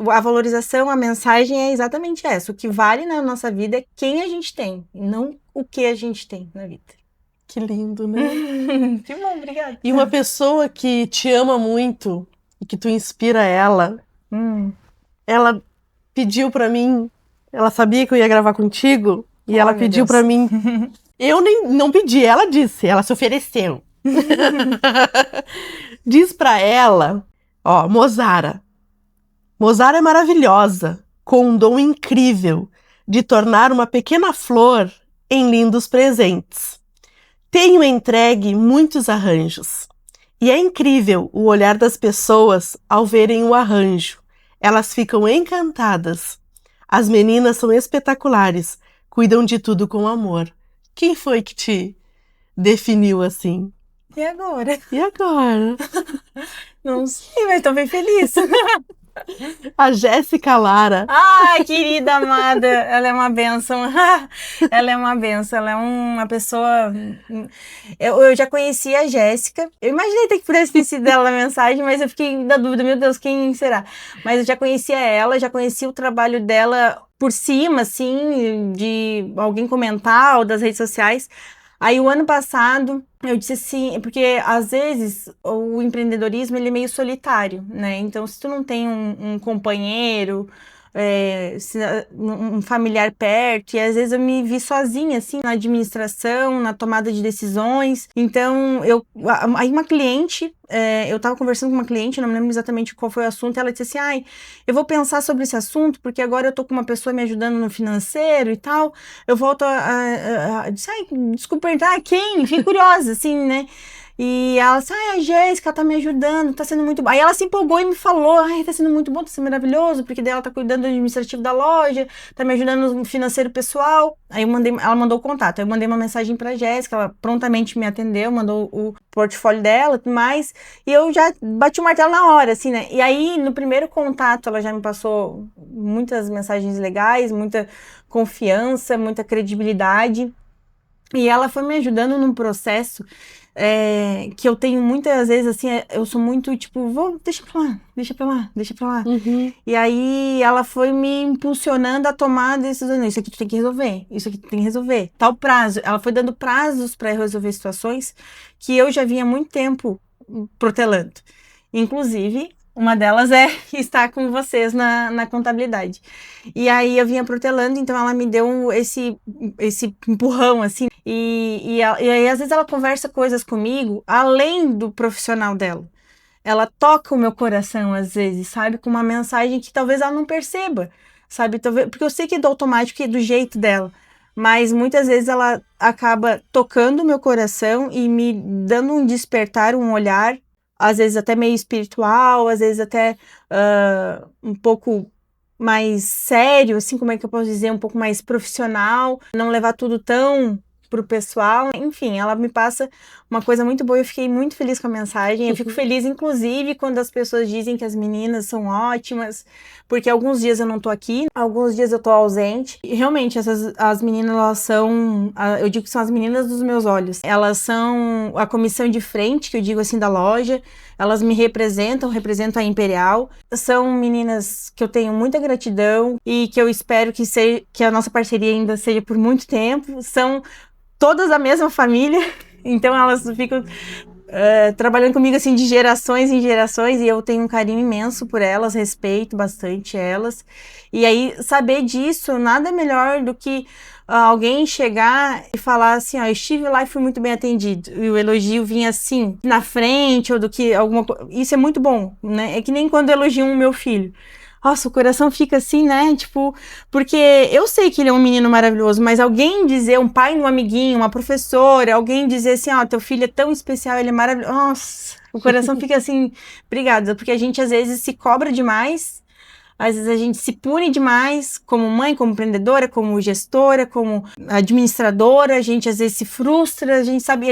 [SPEAKER 2] a valorização, a mensagem é exatamente essa. O que vale na nossa vida é quem a gente tem, e não o que a gente tem na vida.
[SPEAKER 1] Que lindo, né?
[SPEAKER 2] Que bom, obrigada.
[SPEAKER 1] E uma pessoa que te ama muito e que tu inspira ela, ela pediu pra mim, ela sabia que eu ia gravar contigo, e ela pediu pra mim. Eu não pedi, ela disse, ela se ofereceu. Diz pra ela, ó, Mozara. Mozara é maravilhosa, com um dom incrível de tornar uma pequena flor em lindos presentes. Tenho entregue muitos arranjos, e é incrível o olhar das pessoas ao verem o arranjo. Elas ficam encantadas. As meninas são espetaculares, cuidam de tudo com amor. Quem foi que te definiu assim?
[SPEAKER 2] E agora?
[SPEAKER 1] E agora?
[SPEAKER 2] Não sei, mas tô bem feliz.
[SPEAKER 1] A Jéssica Lara.
[SPEAKER 2] Ai, querida amada, ela é uma bênção. Ela é uma bênção, ela é uma pessoa... Eu já conheci a Jéssica. Eu imaginei ter que pudesse ter sido dela na mensagem, mas eu fiquei na dúvida, meu Deus, quem será? Mas eu já conhecia ela, já conhecia o trabalho dela por cima, assim, de alguém comentar ou das redes sociais. Aí, o ano passado, eu disse assim, porque às vezes o empreendedorismo ele é meio solitário, né? Então, se tu não tem um companheiro, um familiar perto, e às vezes eu me vi sozinha, assim, na administração, na tomada de decisões. Então, aí uma cliente, eu tava conversando com uma cliente, não me lembro exatamente qual foi o assunto, ela disse assim, eu vou pensar sobre esse assunto, porque agora eu tô com uma pessoa me ajudando no financeiro e tal, eu volto disse, desculpa perguntar, quem? Fiquei curiosa, assim, né? E ela disse, a Jéssica tá me ajudando, tá sendo muito bom. Aí ela se empolgou e me falou, tá sendo muito bom, tá sendo maravilhoso, porque daí ela tá cuidando do administrativo da loja, tá me ajudando no financeiro pessoal. Aí ela mandou o contato, aí eu mandei uma mensagem pra Jéssica, ela prontamente me atendeu, mandou o portfólio dela e tudo mais, e eu já bati o martelo na hora, assim, né? E aí, no primeiro contato, ela já me passou muitas mensagens legais, muita confiança, muita credibilidade, e ela foi me ajudando num processo que eu tenho muitas vezes, assim, eu sou muito, tipo, deixa pra lá, deixa pra lá, deixa pra lá.
[SPEAKER 1] Uhum.
[SPEAKER 2] E aí, ela foi me impulsionando a tomar decisões. Isso aqui tu tem que resolver, isso aqui tu tem que resolver. Tal prazo. Ela foi dando prazos pra resolver situações que eu já vinha há muito tempo protelando. Inclusive, uma delas é estar com vocês na contabilidade. E aí eu vinha protelando, então ela me deu esse empurrão, assim. E aí, às vezes, ela conversa coisas comigo, além do profissional dela. Ela toca o meu coração, às vezes, sabe? Com uma mensagem que talvez ela não perceba, sabe? Porque eu sei que é do automático e é do jeito dela. Mas muitas vezes ela acaba tocando o meu coração e me dando um despertar, um olhar, às vezes até meio espiritual, às vezes até um pouco mais sério, assim, como é que eu posso dizer, um pouco mais profissional, não levar tudo tão pro pessoal. Enfim, ela me passa uma coisa muito boa, eu fiquei muito feliz com a mensagem, eu fico feliz, inclusive, quando as pessoas dizem que as meninas são ótimas, porque alguns dias eu não tô aqui, alguns dias eu tô ausente, e realmente, as meninas, elas são, eu digo que são as meninas dos meus olhos, elas são a comissão de frente, que eu digo assim, da loja, elas me representam a Imperial. São meninas que eu tenho muita gratidão e que eu espero que a nossa parceria ainda seja por muito tempo. São todas a mesma família, então elas ficam trabalhando comigo assim de gerações em gerações, e eu tenho um carinho imenso por elas, respeito bastante elas. E aí, saber disso, nada melhor do que alguém chegar e falar assim, ó, eu estive lá e fui muito bem atendido. E o elogio vinha assim, na frente, ou do que alguma coisa. Isso é muito bom, né? É que nem quando elogiam o meu filho. Nossa, o coração fica assim, né? Tipo, porque eu sei que ele é um menino maravilhoso, mas alguém dizer, um pai, um amiguinho, uma professora, alguém dizer assim, ó, teu filho é tão especial, ele é maravilhoso. Nossa, o coração fica assim, obrigada, porque a gente às vezes se cobra demais, às vezes a gente se pune demais, como mãe, como empreendedora, como gestora, como administradora, a gente às vezes se frustra, a gente sabe,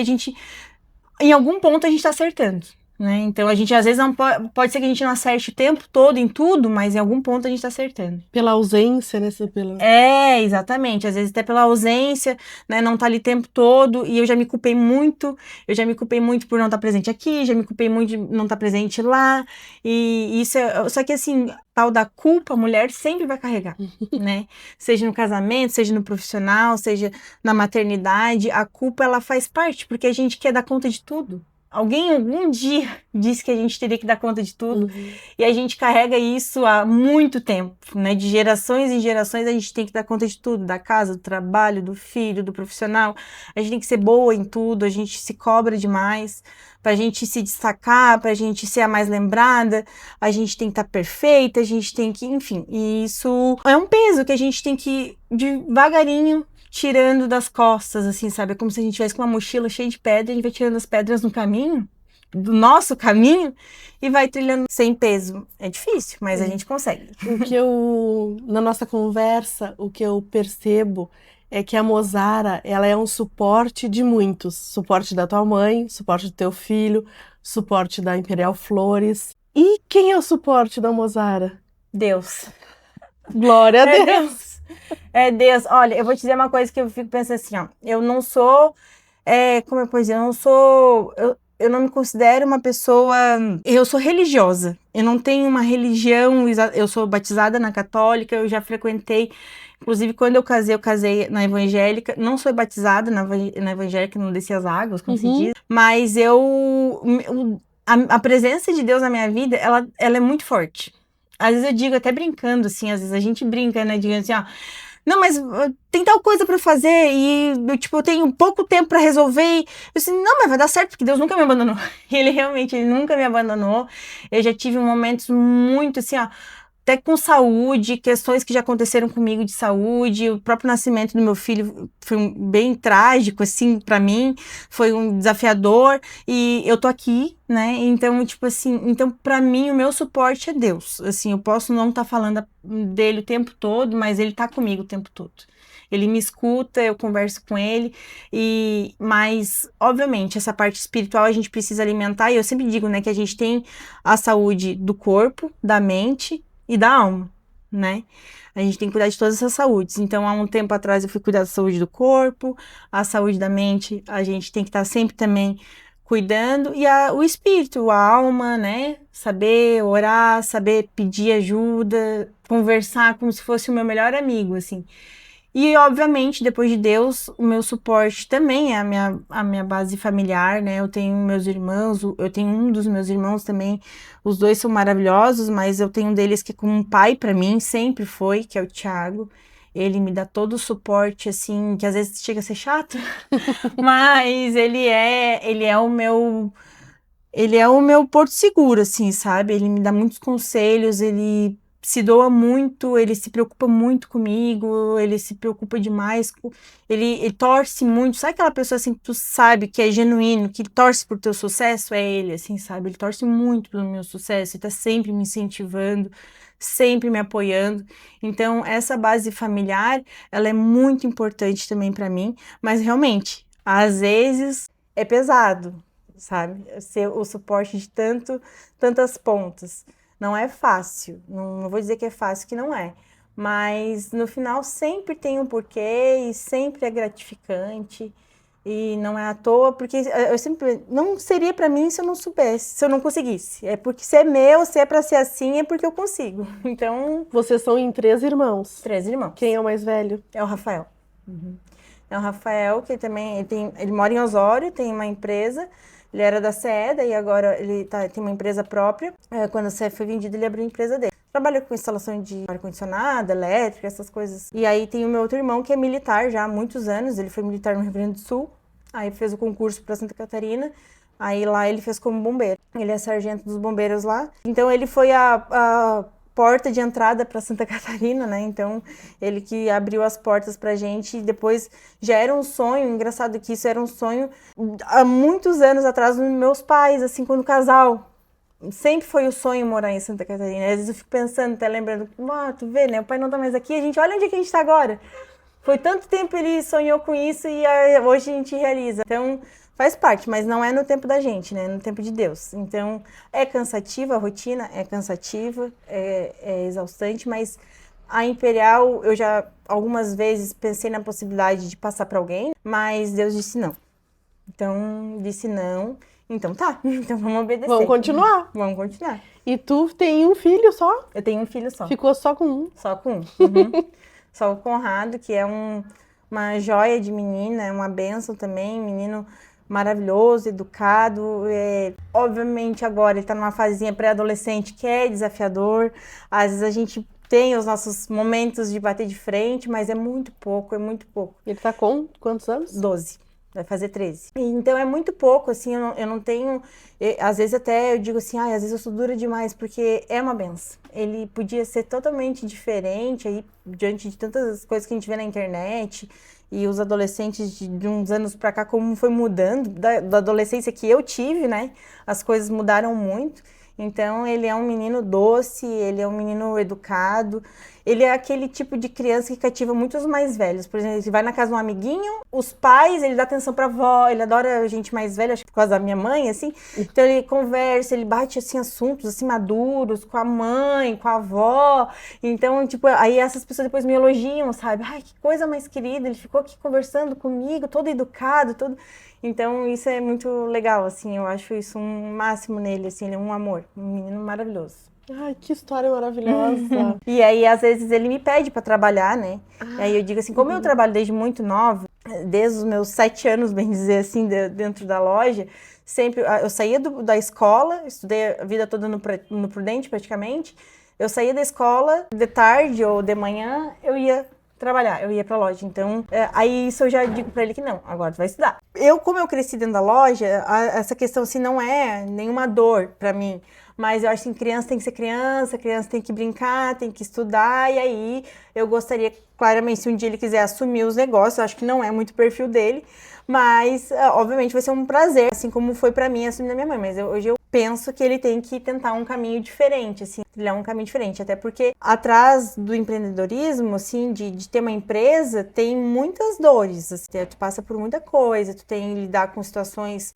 [SPEAKER 2] em algum ponto a gente tá acertando. Né? Então a gente às vezes não pode ser que a gente não acerte o tempo todo em tudo, mas em algum ponto a gente tá acertando.
[SPEAKER 1] Pela ausência, né?
[SPEAKER 2] Exatamente. Às vezes até pela ausência, né? Não tá ali o tempo todo, e eu já me culpei muito por não estar presente aqui, já me culpei muito de não estar presente lá, e isso só que assim, tal da culpa, a mulher sempre vai carregar, né? Seja no casamento, seja no profissional, seja na maternidade, a culpa ela faz parte, porque a gente quer dar conta de tudo. Alguém algum dia disse que a gente teria que dar conta de tudo, e a gente carrega isso há muito tempo, né? De gerações em gerações a gente tem que dar conta de tudo, da casa, do trabalho, do filho, do profissional. A gente tem que ser boa em tudo, a gente se cobra demais pra gente se destacar, pra gente ser a mais lembrada, a gente tem que estar perfeita, a gente tem que, enfim, e isso é um peso que a gente tem que devagarinho tirando das costas, assim, sabe? É como se a gente tivesse com uma mochila cheia de pedra, a gente vai tirando as pedras no caminho, do nosso caminho, e vai trilhando sem peso. É difícil, mas a gente consegue.
[SPEAKER 1] Na nossa conversa, o que eu percebo é que a Mozara, ela é um suporte de muitos. Suporte da tua mãe, suporte do teu filho, suporte da Imperial Flores. E quem é o suporte da Mozara?
[SPEAKER 2] Deus.
[SPEAKER 1] Glória a Deus.
[SPEAKER 2] É Deus. Olha, eu vou te dizer uma coisa que eu fico pensando assim, ó. Eu não sou, como eu posso dizer, eu não me considero uma pessoa, eu sou religiosa. Eu não tenho uma religião, eu sou batizada na católica, eu já frequentei, inclusive quando eu casei na evangélica, não sou batizada na evangélica, não desci as águas, como se diz, mas a presença de Deus na minha vida, ela é muito forte. Às vezes eu digo, até brincando, assim, às vezes a gente brinca, né, digamos assim, ó, não, mas tem tal coisa pra fazer e, eu tenho pouco tempo pra resolver. E eu assim, não, mas vai dar certo, porque Deus nunca me abandonou. Ele nunca me abandonou. Eu já tive momentos muito, assim, ó, até com saúde, questões que já aconteceram comigo de saúde, o próprio nascimento do meu filho foi bem trágico, assim, pra mim, foi um desafiador, e eu tô aqui, né, então, tipo assim, então pra mim o meu suporte é Deus, assim, eu posso não estar falando dele o tempo todo, mas ele tá comigo o tempo todo. Ele me escuta, eu converso com ele, mas, obviamente, essa parte espiritual a gente precisa alimentar, e eu sempre digo, né, que a gente tem a saúde do corpo, da mente e da alma, né? A gente tem que cuidar de todas essas saúdes. Então, há um tempo atrás eu fui cuidar da saúde do corpo, a saúde da mente, a gente tem que estar sempre também cuidando, e o espírito, a alma, né? Saber orar, saber pedir ajuda, conversar como se fosse o meu melhor amigo, assim. E, obviamente, depois de Deus, o meu suporte também é a minha base familiar, né? Eu tenho meus irmãos, eu tenho um dos meus irmãos também, os dois são maravilhosos, mas eu tenho um deles que é como um pai para mim, sempre foi, que é o Thiago. Ele me dá todo o suporte, assim, que às vezes chega a ser chato, mas ele é o meu porto seguro, assim, sabe? Ele me dá muitos conselhos, ele se doa muito, ele se preocupa muito comigo, ele se preocupa demais, ele torce muito. Sabe aquela pessoa, assim, que tu sabe que é genuíno, que torce por teu sucesso? É ele, assim, sabe? Ele torce muito pelo meu sucesso, ele tá sempre me incentivando, sempre me apoiando. Então, essa base familiar, ela é muito importante também para mim, mas realmente, às vezes é pesado, sabe? Ser o suporte de tantas pontas. Não é fácil, não vou dizer que é fácil, que não é. Mas no final sempre tem um porquê e sempre é gratificante. E não é à toa, porque eu sempre... Não seria pra mim se eu não soubesse, se eu não conseguisse. É porque se é meu, se é pra ser assim, é porque eu consigo. Então...
[SPEAKER 1] Vocês são em 3 irmãos.
[SPEAKER 2] 3 irmãos.
[SPEAKER 1] Quem é o mais velho?
[SPEAKER 2] É o Rafael. É o Rafael, que também... Ele mora em Osório, tem uma empresa. Ele era da CE, daí agora ele tem uma empresa própria. Quando a CE foi vendida, ele abriu a empresa dele. Trabalha com instalação de ar-condicionado, elétrica, essas coisas. E aí tem o meu outro irmão, que é militar já há muitos anos. Ele foi militar no Rio Grande do Sul. Aí fez o concurso para Santa Catarina. Aí lá ele fez como bombeiro. Ele é sargento dos bombeiros lá. Então ele foi a porta de entrada para Santa Catarina, né? Então ele que abriu as portas pra gente. E depois já era um sonho. Engraçado que isso era um sonho há muitos anos atrás dos meus pais, assim, quando casal. Sempre foi o sonho morar em Santa Catarina. Às vezes eu fico pensando, até lembrando, tu vê, né? O pai não tá mais aqui, olha onde é que a gente tá agora. Foi tanto tempo ele sonhou com isso e hoje a gente realiza. Então, faz parte, mas não é no tempo da gente, né? No tempo de Deus. Então, é cansativa a rotina, é cansativa, é exaustante, mas a Imperial, eu já algumas vezes pensei na possibilidade de passar para alguém, mas Deus disse não. Então, disse não. Então tá, então vamos obedecer.
[SPEAKER 1] Vamos continuar.
[SPEAKER 2] Vamos continuar.
[SPEAKER 1] E tu tem um filho só?
[SPEAKER 2] Eu tenho um filho só.
[SPEAKER 1] Ficou só com um?
[SPEAKER 2] Só com um. Uhum. Só o Conrado, que é uma joia de menina, é uma bênção também, menino maravilhoso, educado. Obviamente agora ele tá numa fazinha pré-adolescente que é desafiador. Às vezes a gente tem os nossos momentos de bater de frente, mas é muito pouco, é muito pouco.
[SPEAKER 1] Ele tá com quantos anos?
[SPEAKER 2] 12. Vai fazer 13. Então é muito pouco, assim, eu não tenho... Às vezes até eu digo assim, às vezes eu sou dura demais, porque é uma benção. Ele podia ser totalmente diferente, aí, diante de tantas coisas que a gente vê na internet, e os adolescentes de uns anos pra cá, como foi mudando, da adolescência que eu tive, né? As coisas mudaram muito. Então, ele é um menino doce, ele é um menino educado. Ele é aquele tipo de criança que cativa muitos mais velhos. Por exemplo, ele vai na casa de um amiguinho, os pais, ele dá atenção pra avó, ele adora gente mais velha, acho que por causa da minha mãe, assim. Então, ele conversa, ele bate, assim, assuntos, assim, maduros, com a mãe, com a avó. Então, tipo, aí essas pessoas depois me elogiam, sabe? Ai, que coisa mais querida, ele ficou aqui conversando comigo, todo educado, todo... Então, isso é muito legal, assim, eu acho isso um máximo nele, assim, ele é um amor, um menino maravilhoso.
[SPEAKER 1] Ai, que história maravilhosa.
[SPEAKER 2] E aí, às vezes, ele me pede pra trabalhar, né? E aí eu digo assim, como eu trabalho desde muito nova, desde os meus 7 anos, bem dizer assim, dentro da loja, sempre, eu saía da escola, estudei a vida toda no Prudente, praticamente, eu saía da escola, de tarde ou de manhã, eu ia trabalhar, eu ia pra loja. Então, aí isso eu já digo pra ele que não, agora tu vai estudar. Como eu cresci dentro da loja, essa questão assim não é nenhuma dor pra mim, mas eu acho que criança tem que ser criança tem que brincar, tem que estudar, e aí eu gostaria, claramente, se um dia ele quiser assumir os negócios, eu acho que não é muito o perfil dele, mas obviamente vai ser um prazer, assim como foi pra mim assumir da minha mãe, mas hoje eu penso que ele tem que tentar um caminho diferente, assim, trilhar um caminho diferente, até porque atrás do empreendedorismo, assim, de ter uma empresa, tem muitas dores, assim, tu passa por muita coisa, tu tem que lidar com situações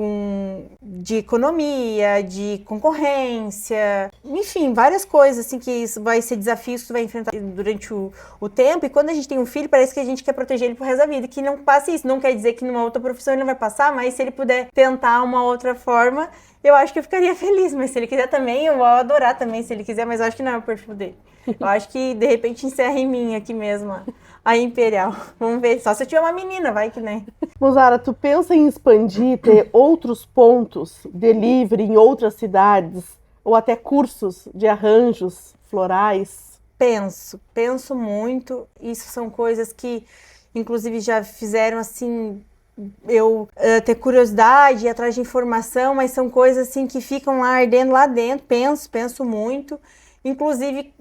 [SPEAKER 2] de economia, de concorrência, enfim, várias coisas, assim, que isso vai ser desafios que tu vai enfrentar durante o tempo, e quando a gente tem um filho, parece que a gente quer proteger ele pro resto da vida, que não passe isso, não quer dizer que numa outra profissão ele não vai passar, mas se ele puder tentar uma outra forma, eu acho que eu ficaria feliz, mas se ele quiser também, eu vou adorar também, se ele quiser, mas eu acho que não é o perfil dele. Eu acho que, de repente, encerra em mim aqui mesmo, a Imperial. Vamos ver, só se eu tiver uma menina, vai que nem.
[SPEAKER 1] Mozara, tu pensa em expandir, ter outros pontos, delivery em outras cidades, ou até cursos de arranjos florais?
[SPEAKER 2] Penso muito. Isso são coisas que, inclusive, já fizeram, assim... eu ter curiosidade, ir atrás de informação, mas são coisas assim que ficam lá ardendo lá dentro, penso muito, inclusive,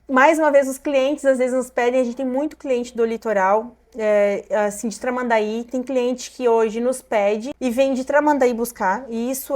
[SPEAKER 2] mais uma vez, os clientes às vezes nos pedem, a gente tem muito cliente do litoral, assim, de Tramandaí, tem cliente que hoje nos pede e vem de Tramandaí buscar, e isso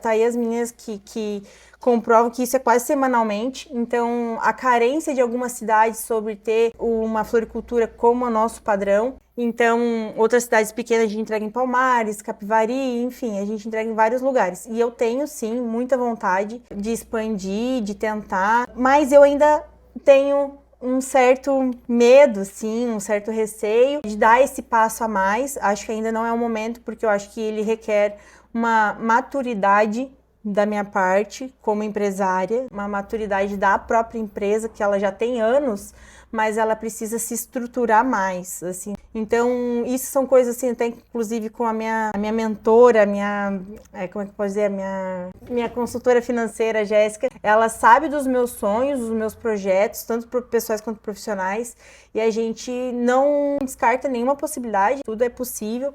[SPEAKER 2] tá aí as meninas que comprovam que isso é quase semanalmente, então a carência de algumas cidades sobre ter uma floricultura como o nosso padrão. Então, outras cidades pequenas a gente entrega em Palmares, Capivari, enfim, a gente entrega em vários lugares. E eu tenho, sim, muita vontade de expandir, de tentar, mas eu ainda tenho um certo medo, assim, um certo receio de dar esse passo a mais. Acho que ainda não é o momento, porque eu acho que ele requer uma maturidade da minha parte como empresária, uma maturidade da própria empresa, que ela já tem anos, mas ela precisa se estruturar mais, assim. Então, isso são coisas, assim, até inclusive com a minha mentora, como é que eu posso dizer, a minha consultora financeira, Jéssica, ela sabe dos meus sonhos, dos meus projetos, tanto pessoais quanto profissionais, e a gente não descarta nenhuma possibilidade, tudo é possível.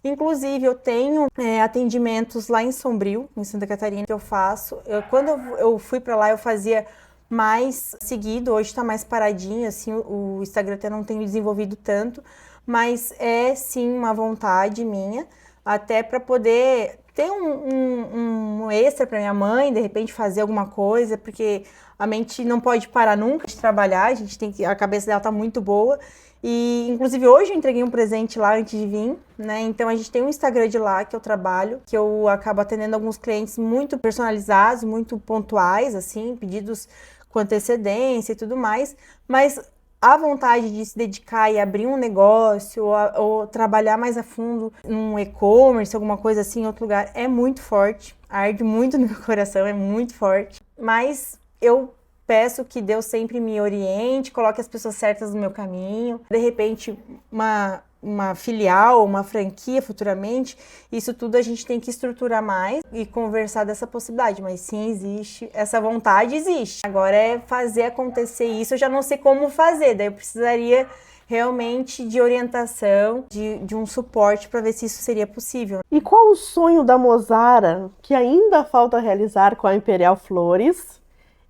[SPEAKER 2] Inclusive, eu tenho atendimentos lá em Sombrio, em Santa Catarina, que eu faço. Quando eu fui para lá, eu fazia mais seguido, hoje está mais paradinho, assim, o Instagram até não tem desenvolvido tanto, mas é sim uma vontade minha, até para poder ter um extra para minha mãe, de repente fazer alguma coisa, porque a mente não pode parar nunca de trabalhar, a gente tem que, a cabeça dela tá muito boa. E, inclusive, hoje eu entreguei um presente lá antes de vir, né? Então, a gente tem um Instagram de lá que eu trabalho, que eu acabo atendendo alguns clientes muito personalizados, muito pontuais, assim, pedidos com antecedência e tudo mais. Mas a vontade de se dedicar e abrir um negócio ou trabalhar mais a fundo num e-commerce, alguma coisa assim, em outro lugar, é muito forte. Arde muito no meu coração, é muito forte. Mas eu peço que Deus sempre me oriente, coloque as pessoas certas no meu caminho. De repente, uma filial, uma franquia futuramente, isso tudo a gente tem que estruturar mais e conversar dessa possibilidade. Mas sim, existe, essa vontade existe. Agora é fazer acontecer isso, eu já não sei como fazer, daí eu precisaria realmente de orientação, de um suporte para ver se isso seria possível.
[SPEAKER 1] E qual o sonho da Mozara que ainda falta realizar com a Imperial Flores?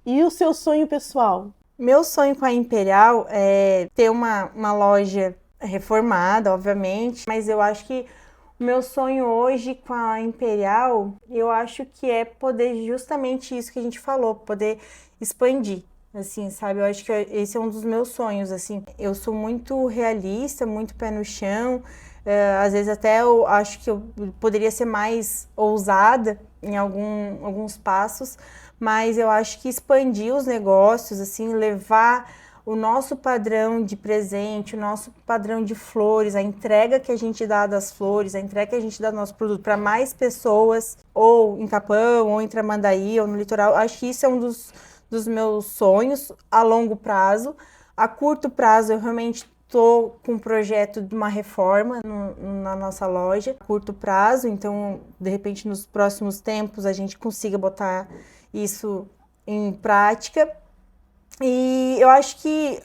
[SPEAKER 1] E o seu sonho pessoal?
[SPEAKER 2] Meu sonho com a Imperial é ter uma loja reformada, obviamente, mas eu acho que o meu sonho hoje com a Imperial, eu acho que é poder justamente isso que a gente falou, poder expandir, assim, sabe? Eu acho que esse é um dos meus sonhos, assim. Eu sou muito realista, muito pé no chão, às vezes até eu acho que eu poderia ser mais ousada em alguns passos, mas eu acho que expandir os negócios, assim, levar o nosso padrão de presente, o nosso padrão de flores, a entrega que a gente dá das flores, a entrega que a gente dá do nosso produto para mais pessoas, ou em Capão, ou em Tramandaí, ou no litoral, acho que isso é um dos meus sonhos a longo prazo. A curto prazo, eu realmente estou com um projeto de uma reforma na nossa loja, a curto prazo, então, de repente, nos próximos tempos, a gente consiga botar isso em prática. E eu acho que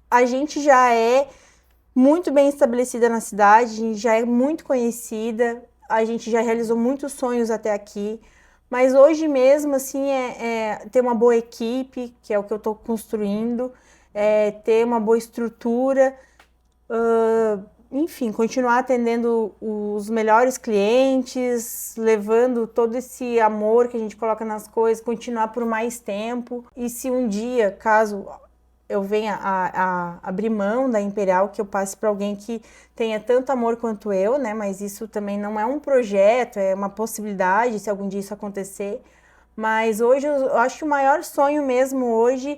[SPEAKER 2] a gente já é muito bem estabelecida na cidade, a gente já é muito conhecida, a gente já realizou muitos sonhos até aqui, mas hoje mesmo, assim, ter uma boa equipe, que é o que eu estou construindo, ter uma boa estrutura, enfim, continuar atendendo os melhores clientes, levando todo esse amor que a gente coloca nas coisas, continuar por mais tempo. E se um dia, caso eu venha a abrir mão da Imperial, que eu passe para alguém que tenha tanto amor quanto eu, né? Mas isso também não é um projeto, é uma possibilidade se algum dia isso acontecer. Mas hoje eu acho que o maior sonho mesmo hoje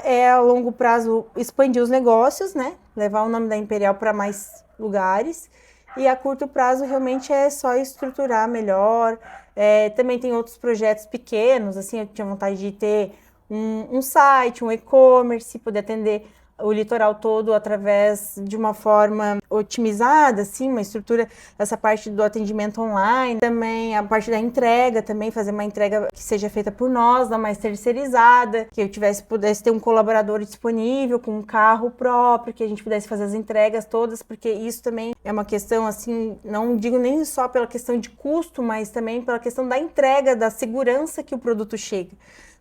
[SPEAKER 2] é a longo prazo expandir os negócios, né? Levar o nome da Imperial para mais lugares. E a curto prazo realmente é só estruturar melhor. Também tem outros projetos pequenos, assim, eu tinha vontade de ter um site, um e-commerce, poder atender o litoral todo através de uma forma otimizada, assim, uma estrutura, essa parte do atendimento online, também a parte da entrega, também fazer uma entrega que seja feita por nós, não mais terceirizada, que eu pudesse ter um colaborador disponível com um carro próprio, que a gente pudesse fazer as entregas todas, porque isso também é uma questão, assim, não digo nem só pela questão de custo, mas também pela questão da entrega, da segurança que o produto chega,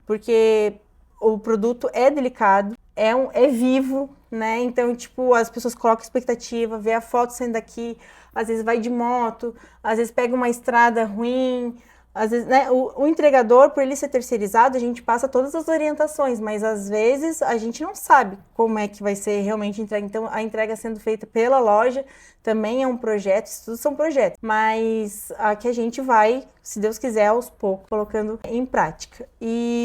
[SPEAKER 2] porque o produto é delicado, é vivo, né? Então, tipo, as pessoas colocam expectativa, vê a foto saindo daqui, às vezes vai de moto, às vezes pega uma estrada ruim, às vezes, né? O entregador, por ele ser terceirizado, a gente passa todas as orientações, mas às vezes a gente não sabe como é que vai ser realmente a entrega. Então, a entrega sendo feita pela loja também é um projeto, isso tudo são projetos, mas que a gente vai, se Deus quiser, aos poucos, colocando em prática.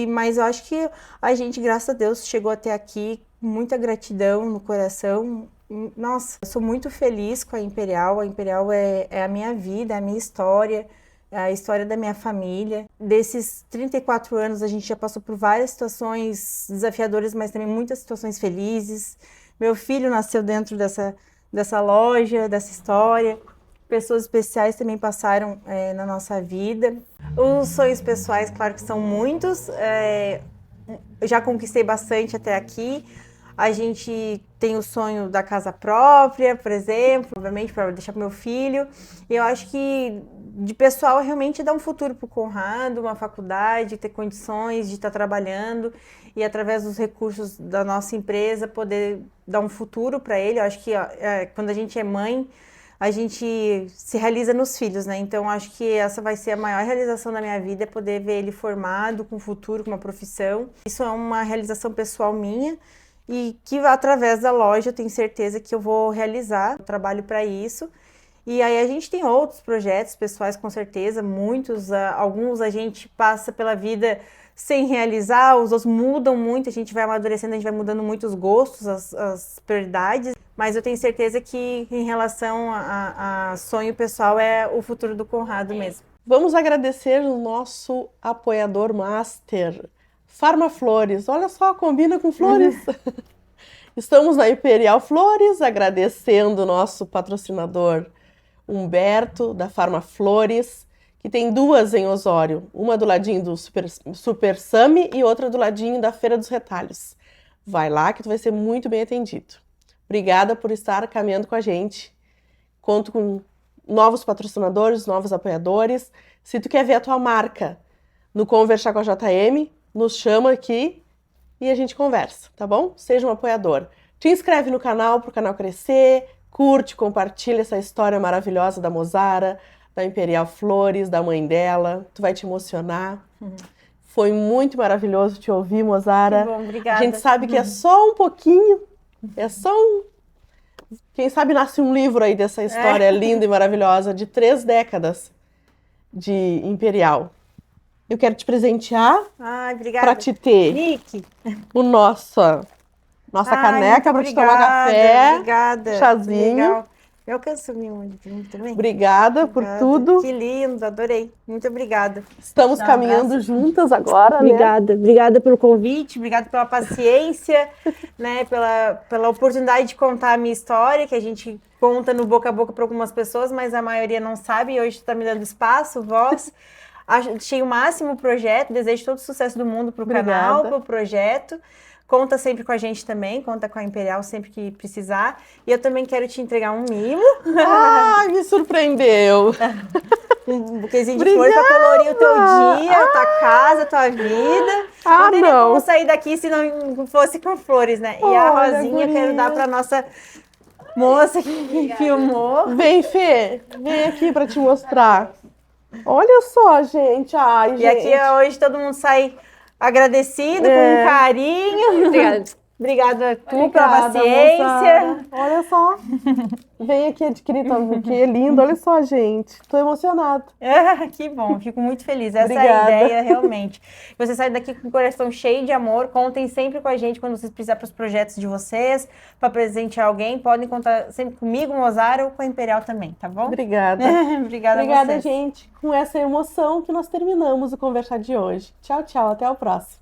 [SPEAKER 2] Mas eu acho que a gente, graças a Deus, chegou até aqui muita gratidão no coração. Nossa, eu sou muito feliz com a Imperial. A Imperial é a minha vida, é a minha história, é a história da minha família. Desses 34 anos, a gente já passou por várias situações desafiadoras, mas também muitas situações felizes. Meu filho nasceu dentro dessa loja, dessa história. Pessoas especiais também passaram na nossa vida. Os sonhos pessoais, claro que são muitos. Eu já conquistei bastante até aqui. A gente tem o sonho da casa própria, por exemplo, obviamente, para deixar para meu filho. E eu acho que de pessoal realmente dá um futuro para o Conrado, uma faculdade, ter condições de estar trabalhando e através dos recursos da nossa empresa poder dar um futuro para ele. Eu acho que quando a gente é mãe, a gente se realiza nos filhos, né? Então, acho que essa vai ser a maior realização da minha vida, é poder ver ele formado, com futuro, com uma profissão. Isso é uma realização pessoal minha e que, através da loja, eu tenho certeza que eu vou realizar. Eu trabalho para isso. E aí a gente tem outros projetos pessoais, com certeza, muitos. Alguns a gente passa pela vida sem realizar, os outros mudam muito, a gente vai amadurecendo, a gente vai mudando muito os gostos, as prioridades. Mas eu tenho certeza que, em relação a sonho pessoal, é o futuro do Conrado mesmo.
[SPEAKER 1] Vamos agradecer o nosso apoiador master, Farmaflores. Olha só, combina com flores. Estamos na Imperial Flores, agradecendo o nosso patrocinador Humberto, da Farmaflores, que tem duas em Osório. Uma do ladinho do Super Sami e outra do ladinho da Feira dos Retalhos. Vai lá que tu vai ser muito bem atendido. Obrigada por estar caminhando com a gente. Conto com novos patrocinadores, novos apoiadores. Se tu quer ver a tua marca no Conversar com a JM, nos chama aqui e a gente conversa, tá bom? Seja um apoiador. Te inscreve no canal para o canal crescer, curte, compartilha essa história maravilhosa da Mozara, da Imperial Flores, da mãe dela. Tu vai te emocionar. Foi muito maravilhoso te ouvir, Mozara.
[SPEAKER 2] Que bom, obrigada.
[SPEAKER 1] A gente sabe que é só um pouquinho. É só um... Quem sabe nasce um livro aí dessa história linda e maravilhosa de 3 décadas de Imperial. Eu quero te presentear para te ter
[SPEAKER 2] Nick.
[SPEAKER 1] Nossa caneca para te tomar café,
[SPEAKER 2] obrigada,
[SPEAKER 1] chazinho.
[SPEAKER 2] Legal. Eu alcanço muito também.
[SPEAKER 1] Obrigada por tudo.
[SPEAKER 2] Que lindo, adorei. Muito obrigada.
[SPEAKER 1] Estamos caminhando juntas agora,
[SPEAKER 2] Obrigada, obrigada pelo convite, obrigada pela paciência, né, pela oportunidade de contar a minha história, que a gente conta no boca a boca para algumas pessoas, mas a maioria não sabe, e hoje está me dando espaço, voz. Achei o máximo o projeto, desejo todo o sucesso do mundo para o canal, para o projeto. Conta sempre com a gente também, conta com a Imperial sempre que precisar. E eu também quero te entregar um mimo.
[SPEAKER 1] Ai, me surpreendeu.
[SPEAKER 2] Um buquezinho de flores para colorir o teu dia, a tua casa, a tua vida. Não teria como sair daqui se não fosse com flores, né? E a rosinha eu quero dar para nossa moça que filmou.
[SPEAKER 1] Vem, Fê, vem aqui para te mostrar. Olha só, gente. Ai, gente.
[SPEAKER 2] E aqui hoje todo mundo sai agradecido, com carinho.
[SPEAKER 3] Obrigada.
[SPEAKER 2] Obrigada pela paciência.
[SPEAKER 1] Moçada. Olha só. Vem aqui adquirir teu buquê lindo. Olha só, gente. Tô emocionada.
[SPEAKER 2] Que bom, fico muito feliz. Essa é a ideia, realmente. Você sai daqui com o coração cheio de amor. Contem sempre com a gente quando vocês precisarem para os projetos de vocês, para presentear alguém. Podem contar sempre comigo, Mozara, ou com a Imperial também, tá bom?
[SPEAKER 1] Obrigada.
[SPEAKER 2] Obrigada
[SPEAKER 1] a vocês. Gente. Com essa emoção que nós terminamos o Conversar de hoje. Tchau, tchau. Até o próximo.